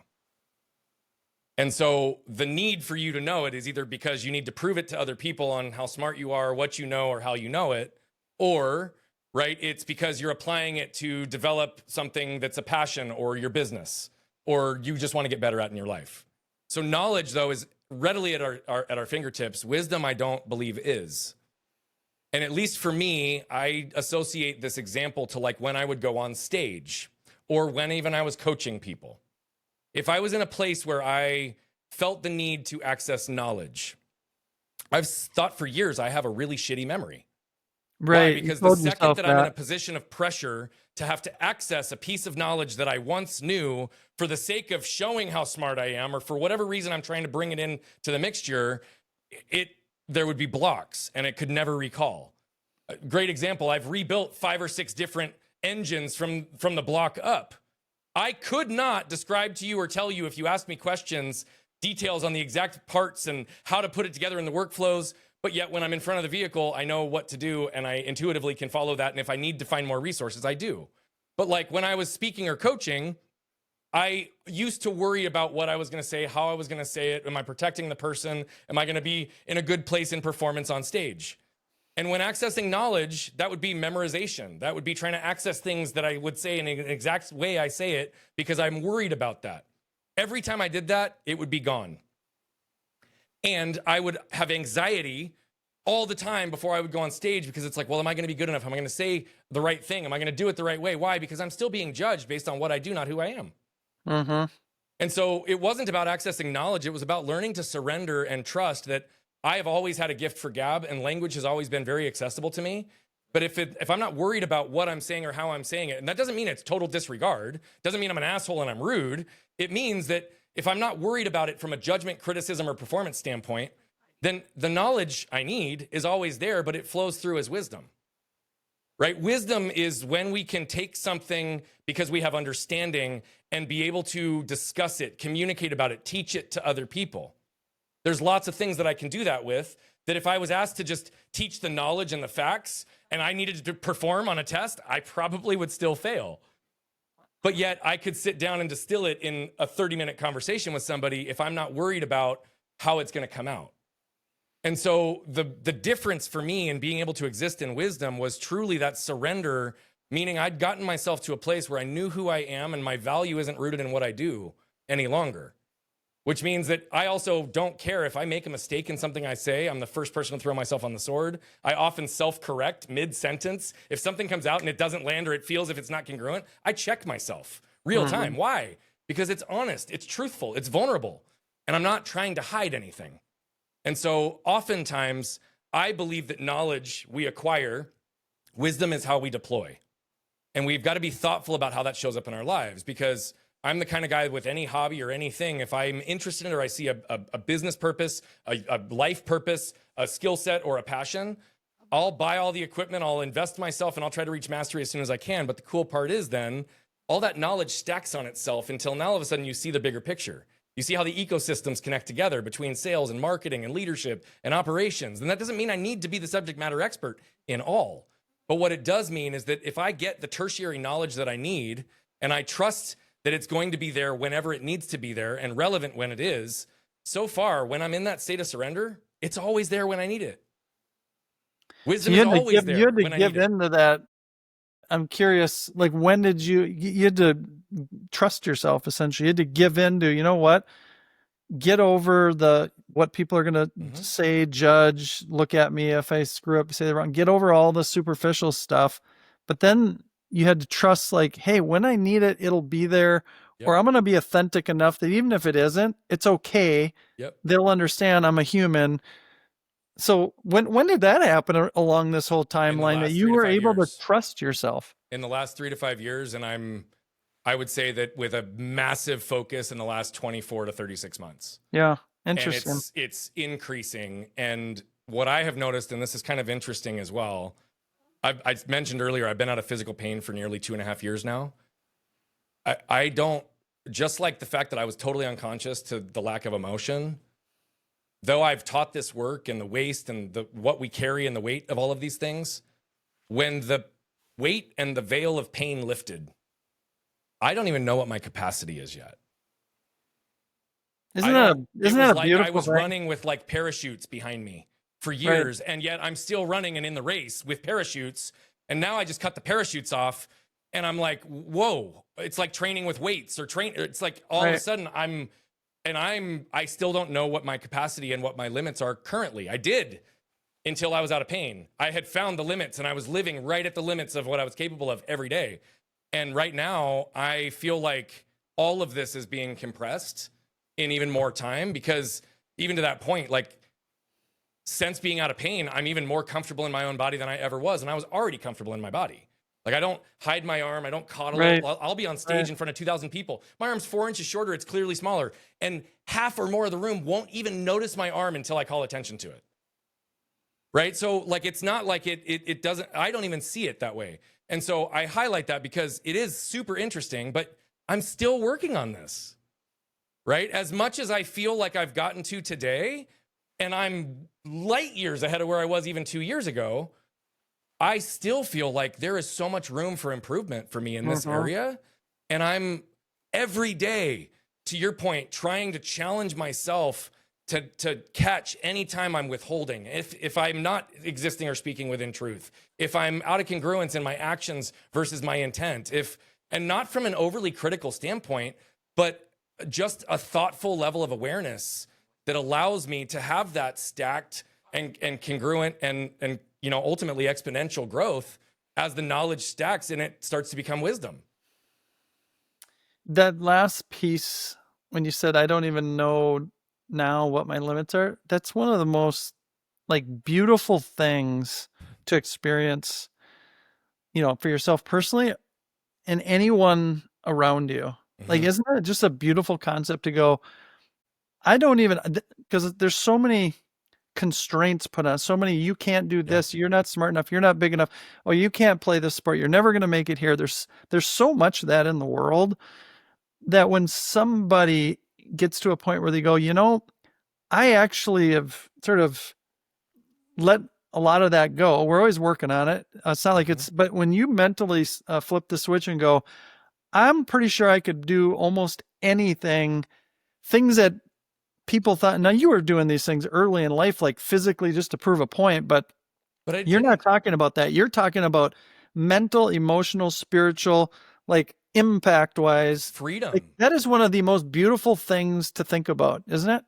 And so the need for you to know it is either because you need to prove it to other people on how smart you are, what you know, or how you know it, or, right, it's because you're applying it to develop something that's a passion or your business, or you just want to get better at in your life. So knowledge, though, is readily at our fingertips. Wisdom, I don't believe, is. And at least for me, I associate this example to like when I would go on stage, or when even I was coaching people. If I was in a place where I felt the need to access knowledge, I've thought for years I have a really shitty memory. Right. Why? Because the second that I'm in a position of pressure to have to access a piece of knowledge that I once knew for the sake of showing how smart I am, or for whatever reason I'm trying to bring it in to the mixture, there would be blocks and it could never recall. A great example, I've rebuilt 5 or 6 different engines from the block up. I could not describe to you or tell you, if you asked me questions, details on the exact parts and how to put it together in the workflows, but yet when I'm in front of the vehicle, I know what to do and I intuitively can follow that. And if I need to find more resources, I do. But like when I was speaking or coaching, I used to worry about what I was going to say, how I was going to say it. Am I protecting the person? Am I going to be in a good place in performance on stage? And when accessing knowledge, that would be memorization. That would be trying to access things that I would say in an exact way I say it because I'm worried about that. Every time I did that, it would be gone. And I would have anxiety all the time before I would go on stage because it's like, well, am I going to be good enough? Am I going to say the right thing? Am I going to do it the right way? Why? Because I'm still being judged based on what I do, not who I am. Mm-hmm. And so it wasn't about accessing knowledge. It was about learning to surrender and trust that I have always had a gift for gab, and language has always been very accessible to me. But if I'm not worried about what I'm saying or how I'm saying it, and that doesn't mean it's total disregard, doesn't mean I'm an asshole and I'm rude. It means that if I'm not worried about it from a judgment, criticism, or performance standpoint, then the knowledge I need is always there, but it flows through as wisdom. Right? Wisdom is when we can take something because we have understanding and be able to discuss it, communicate about it, teach it to other people. There's lots of things that I can do that with, that if I was asked to just teach the knowledge and the facts and I needed to perform on a test, I probably would still fail. But yet I could sit down and distill it in a 30-minute conversation with somebody if I'm not worried about how it's going to come out. And so the difference for me in being able to exist in wisdom was truly that surrender, meaning I'd gotten myself to a place where I knew who I am and my value isn't rooted in what I do any longer. Which means that I also don't care if I make a mistake in something I say. I'm the first person to throw myself on the sword. I often self-correct mid-sentence. If something comes out and it doesn't land or it feels if it's not congruent, I check myself real time. Why? Because it's honest, it's truthful, it's vulnerable, and I'm not trying to hide anything. And so oftentimes, I believe that knowledge we acquire, wisdom is how we deploy. And we've got to be thoughtful about how that shows up in our lives, because I'm the kind of guy with any hobby or anything, if I'm interested in it or I see a business purpose, a life purpose, a skill set, or a passion, I'll buy all the equipment, I'll invest myself, and I'll try to reach mastery as soon as I can. But the cool part is then, all that knowledge stacks on itself until now all of a sudden you see the bigger picture. You see how the ecosystems connect together between sales and marketing and leadership and operations. And that doesn't mean I need to be the subject matter expert in all. But what it does mean is that if I get the tertiary knowledge that I need, and I trust that it's going to be there whenever it needs to be there and relevant when it is, so far, when I'm in that state of surrender, it's always there when I need it. Wisdom is always there. You had to give into that. I'm curious, like, when did you had to trust yourself, essentially? You had to give into, you know what? Get over what people are going to say, judge, look at me if I screw up, say the wrong, get over all the superficial stuff. But then you had to trust, like, hey, when I need it, it'll be there. Yep. Or I'm going to be authentic enough that even if it isn't, it's okay. Yep. They'll understand I'm a human. So when did that happen along this whole timeline that you were able to trust yourself? In the last 3 to 5 years, and I would say that with a massive focus in the last 24 to 36 months. Yeah, interesting. And it's increasing. And what I have noticed, and this is kind of interesting as well, I mentioned earlier, I've been out of physical pain for nearly 2.5 years now. I don't, just like the fact that I was totally unconscious to the lack of emotion, though I've taught this work and the waste and what we carry and the weight of all of these things, when the weight and the veil of pain lifted, I don't even know what my capacity is yet. Isn't that a beautiful I was thing? running with like parachutes behind me for years, and yet I'm still running and in the race with parachutes, and now I just cut the parachutes off, and I'm like, whoa, it's like training with weights it's like all of a sudden I still don't know what my capacity and what my limits are currently. I did until I was out of pain. I had found the limits, and I was living right at the limits of what I was capable of every day. And right now, I feel like all of this is being compressed in even more time, because even to that point, like, since being out of pain, I'm even more comfortable in my own body than I ever was. And I was already comfortable in my body. Like, I don't hide my arm. I don't coddle it. I'll be on stage in front of 2,000 people. My arm's 4 inches shorter. It's clearly smaller. And half or more of the room won't even notice my arm until I call attention to it. Right? So, like, it's not like it doesn't, I don't even see it that way. And so I highlight that because it is super interesting, but I'm still working on this. Right? As much as I feel like I've gotten to today, and I'm light years ahead of where I was even 2 years ago, I still feel like there is so much room for improvement for me in this area. And I'm every day, to your point, trying to challenge myself to catch anytime I'm withholding, if I'm not existing or speaking within truth, if I'm out of congruence in my actions versus my intent, and not from an overly critical standpoint, but just a thoughtful level of awareness that allows me to have that stacked and congruent and ultimately exponential growth as the knowledge stacks and it starts to become wisdom. That last piece, when you said, I don't even know now what my limits are, that's one of the most like beautiful things to experience, for yourself personally and anyone around you. Like, isn't it just a beautiful concept to go, I don't even, because there's so many constraints put on, so many, you can't do this, you're not smart enough, you're not big enough, oh, you can't play this sport, you're never going to make it here. There's so much of that in the world that when somebody gets to a point where they go, I actually have sort of let a lot of that go. We're always working on it. It's not like but when you mentally flip the switch and go, I'm pretty sure I could do almost anything, things that people thought, now you were doing these things early in life, like physically just to prove a point, but you're not talking about that. You're talking about mental, emotional, spiritual, like impact wise freedom. Like, that is one of the most beautiful things to think about, isn't it?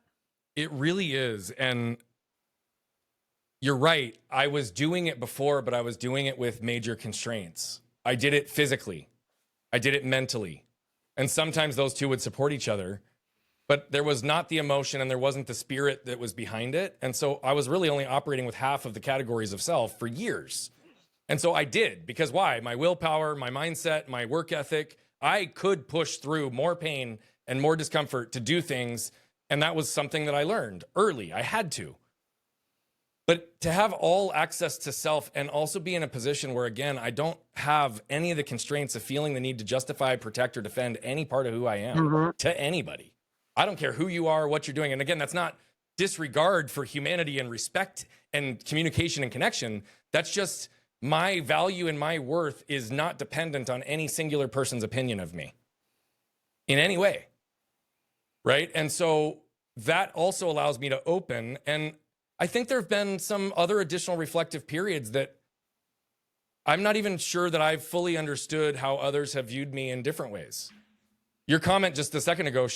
It really is. And you're right. I was doing it before, but I was doing it with major constraints. I did it physically. I did it mentally. And sometimes those two would support each other, but there was not the emotion and there wasn't the spirit that was behind it. And so I was really only operating with half of the categories of self for years. And so I did, because why? My willpower, my mindset, my work ethic, I could push through more pain and more discomfort to do things. And that was something that I learned early. I had to. But to have all access to self and also be in a position where, again, I don't have any of the constraints of feeling the need to justify, protect, or defend any part of who I am to anybody. I don't care who you are, what you're doing. And again, that's not disregard for humanity and respect and communication and connection. That's just my value and my worth is not dependent on any singular person's opinion of me in any way. Right? And so that also allows me to open. And I think there have been some other additional reflective periods that I'm not even sure that I've fully understood how others have viewed me in different ways. Your comment just a second ago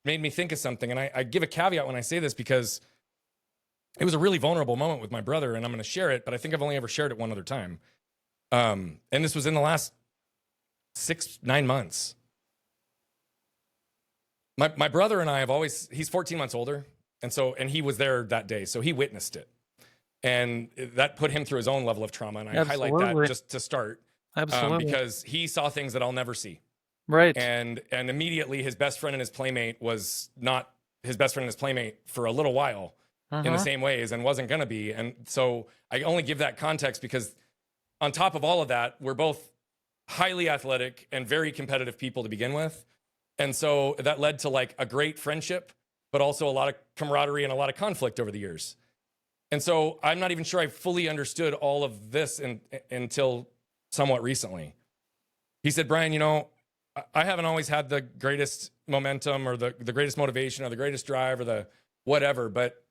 made me think of something. And I give a caveat when I say this because it was a really vulnerable moment with my brother, and I'm going to share it, but I think I've only ever shared it one other time. And this was in the last 6-9 months. My brother and I have always, he's 14 months older. And he was there that day. So he witnessed it. And that put him through his own level of trauma. And I highlight that just to start. Absolutely. Because he saw things that I'll never see. Right. And immediately his best friend and his playmate was not his best friend and his playmate for a little while in the same ways and wasn't going to be. And so I only give that context because on top of all of that, we're both highly athletic and very competitive people to begin with. And so that led to like a great friendship, but also a lot of camaraderie and a lot of conflict over the years. And so I'm not even sure I fully understood all of this until somewhat recently. He said, Brian, I haven't always had the greatest momentum or the greatest motivation or the greatest drive or the whatever, but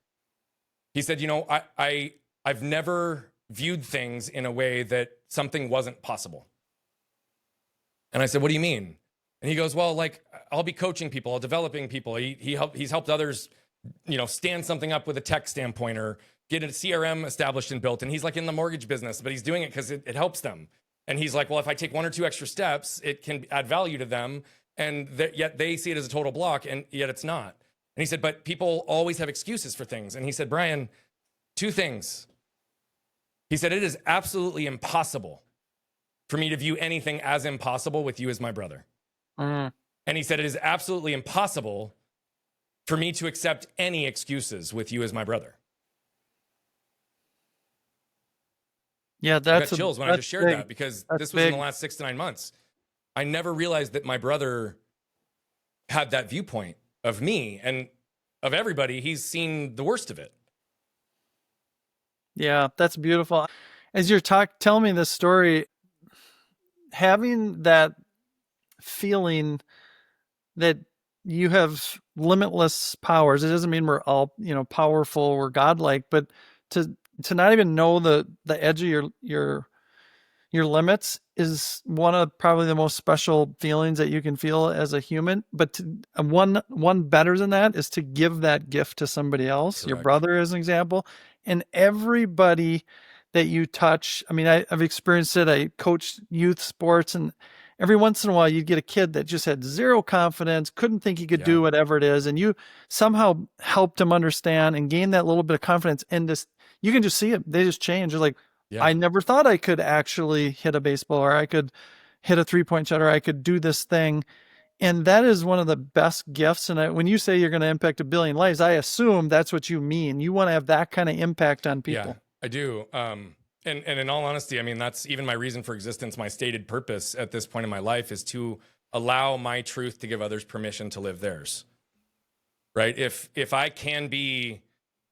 he said, I've never viewed things in a way that something wasn't possible. And I said, what do you mean? And he goes, well, like I'll be coaching people, I'll developing people. He's helped others, stand something up with a tech standpoint or get a CRM established and built. And he's like in the mortgage business, but he's doing it because it helps them. And he's like, well, if I take 1 or 2 extra steps, it can add value to them. And yet they see it as a total block, and yet it's not. And he said, but people always have excuses for things. And he said, Brian, 2 things. He said, it is absolutely impossible for me to view anything as impossible with you as my brother. And he said, it is absolutely impossible for me to accept any excuses with you as my brother. Yeah, I got chills when I just shared that because this was in the last 6 to 9 months. I never realized that my brother had that viewpoint of me and of everybody. He's seen the worst of it. Yeah, that's beautiful. As you're telling me this story, having that feeling that you have limitless powers. It doesn't mean we're all, powerful or godlike, but to to not even know the edge of your limits is one of probably the most special feelings that you can feel as a human. But one better than that is to give that gift to somebody else, your Correct. brother as an example, and everybody that you touch. I mean, I've experienced it. I coached youth sports, and every once in a while you'd get a kid that just had zero confidence, couldn't think he could Yeah. do whatever it is, and you somehow helped him understand and gain that little bit of confidence. And this, you can just see it. They just change. They're like, Yeah. I never thought I could actually hit a baseball, or I could hit a 3-point shot, or I could do this thing. And that is one of the best gifts. And when you say you're going to impact 1 billion lives, I assume that's what you mean. You want to have that kind of impact on Yeah, people. I do. And in all honesty, I mean, that's even my reason for existence. My stated purpose at this point in my life is to allow my truth to give others permission to live theirs. Right? If I can be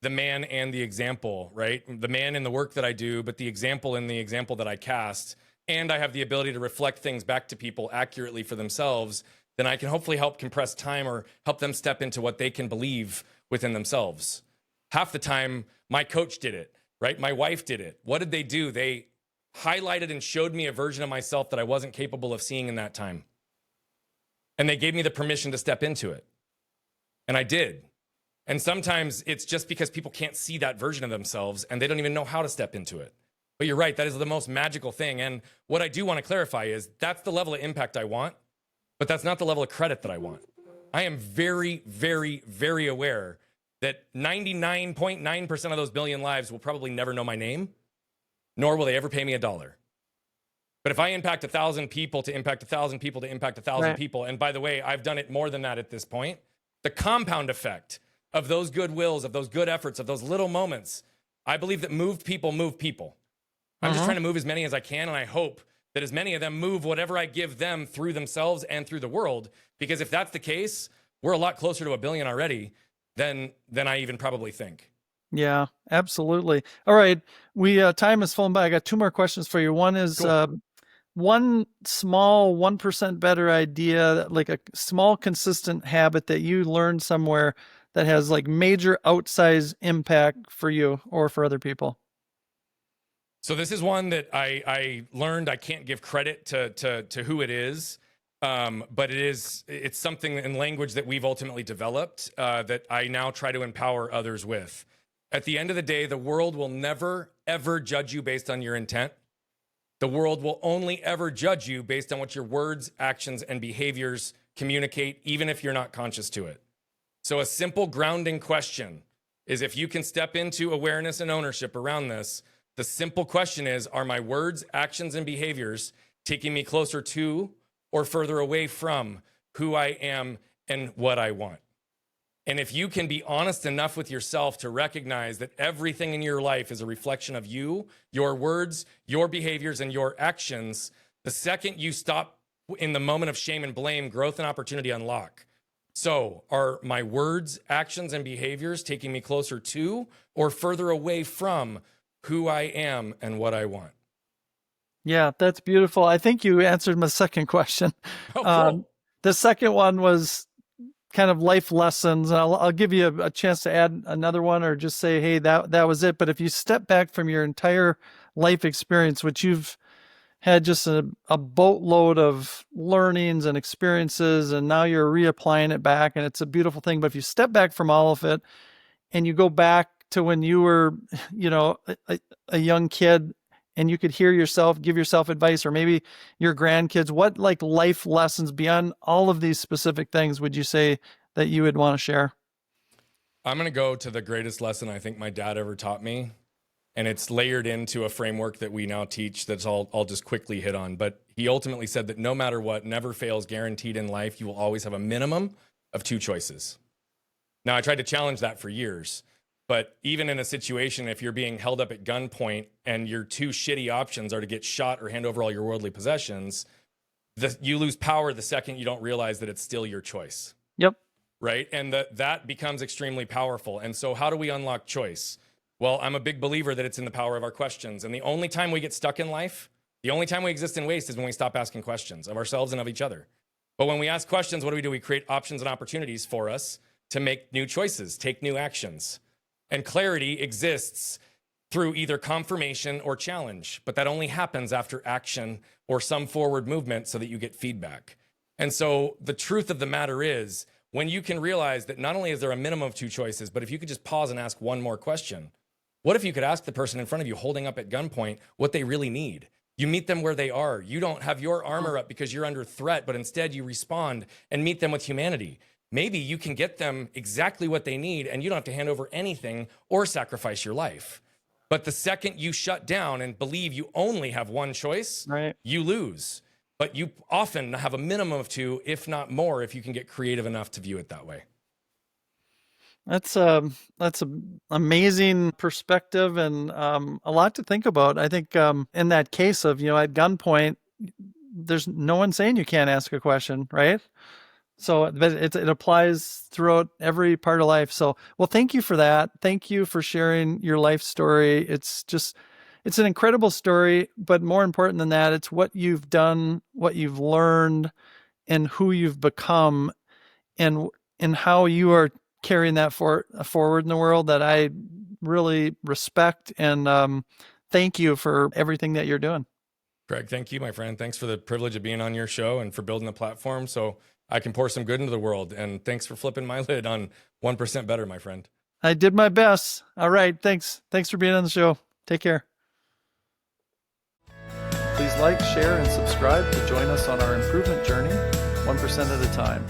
the man and the example, right? The man in the work that I do, but the example in the example that I cast, and I have the ability to reflect things back to people accurately for themselves, then I can hopefully help compress time or help them step into what they can believe within themselves. Half the time, my coach did it, right? My wife did it. What did they do? They highlighted and showed me a version of myself that I wasn't capable of seeing in that time. And they gave me the permission to step into it. And I did. And sometimes it's just because people can't see that version of themselves and they don't even know how to step into it. But you're right, that is the most magical thing. And what I do want to clarify is that's the level of impact I want, but that's not the level of credit that I want. I am very, very, very aware that 99.9% of those billion lives will probably never know my name, nor will they ever pay me $1. But if I impact 1,000 people to impact 1,000 people to impact 1,000 Right. people, and by the way, I've done it more than that at this point, the compound effect of those good wills, of those good efforts, of those little moments, I believe that moved people move people. I'm just trying to move as many as I can, and I hope that as many of them move whatever I give them through themselves and through the world. Because if that's the case, we're a lot closer to 1 billion already than I even probably think. Yeah, absolutely. All right. We time is flown by. I got 2 more questions for you. One is Cool. one small 1% better idea, like a small consistent habit that you learned somewhere that has like major outsized impact for you or for other people. So this is one that I learned. I can't give credit to who it is, but it's something in language that we've ultimately developed that I now try to empower others with. At the end of the day, the world will never, ever judge you based on your intent. The world will only ever judge you based on what your words, actions, and behaviors communicate, even if you're not conscious to it. So a simple grounding question is, if you can step into awareness and ownership around this, the simple question is, are my words, actions, and behaviors taking me closer to or further away from who I am and what I want? And if you can be honest enough with yourself to recognize that everything in your life is a reflection of you, your words, your behaviors, and your actions, the second you stop in the moment of shame and blame, growth and opportunity unlock. So are my words, actions, and behaviors taking me closer to or further away from who I am and what I want? Yeah, that's beautiful. I think you answered my second question. Oh, cool. The second one was kind of life lessons. I'll give you a chance to add another one, or just say, hey, that was it. But if you step back from your entire life experience, which you've had just a boatload of learnings and experiences, and now you're reapplying it back, and it's a beautiful thing. But if you step back from all of it and you go back to when you were, a young kid, and you could hear yourself, give yourself advice, or maybe your grandkids, what like life lessons beyond all of these specific things would you say that you would want to share? I'm going to go to the greatest lesson I think my dad ever taught me. And it's layered into a framework that we now teach that's I'll just quickly hit on. But he ultimately said that no matter what, never fails, guaranteed in life, you will always have a minimum of 2 choices. Now, I tried to challenge that for years. But even in a situation, if you're being held up at gunpoint and your 2 shitty options are to get shot or hand over all your worldly possessions, you lose power the second you don't realize that it's still your choice. Yep. Right? And that becomes extremely powerful. And so how do we unlock choice? Well, I'm a big believer that it's in the power of our questions. And the only time we get stuck in life, the only time we exist in waste is when we stop asking questions of ourselves and of each other. But when we ask questions, what do? We create options and opportunities for us to make new choices, take new actions. And clarity exists through either confirmation or challenge, but that only happens after action or some forward movement so that you get feedback. And so the truth of the matter is, when you can realize that not only is there a minimum of two choices, but if you could just pause and ask one more question, what if you could ask the person in front of you holding up at gunpoint what they really need? You meet them where they are. You don't have your armor up because you're under threat, but instead you respond and meet them with humanity. Maybe you can get them exactly what they need and you don't have to hand over anything or sacrifice your life. But the second you shut down and believe you only have one choice, Right. you lose. But you often have a minimum of two, if not more, if you can get creative enough to view it that way. That's an amazing perspective and a lot to think about. I think in that case of, at gunpoint, there's no one saying you can't ask a question, right? So but it applies throughout every part of life. So, well, thank you for that. Thank you for sharing your life story. It's an incredible story, but more important than that, it's what you've done, what you've learned, and who you've become, and how you are carrying that forward in the world that I really respect. And thank you for everything that you're doing. Greg, thank you, my friend. Thanks for the privilege of being on your show and for building the platform so I can pour some good into the world. And thanks for flipping my lid on 1% better, my friend. I did my best. All right. Thanks. Thanks for being on the show. Take care. Please like, share, and subscribe to join us on our improvement journey, 1% at a time.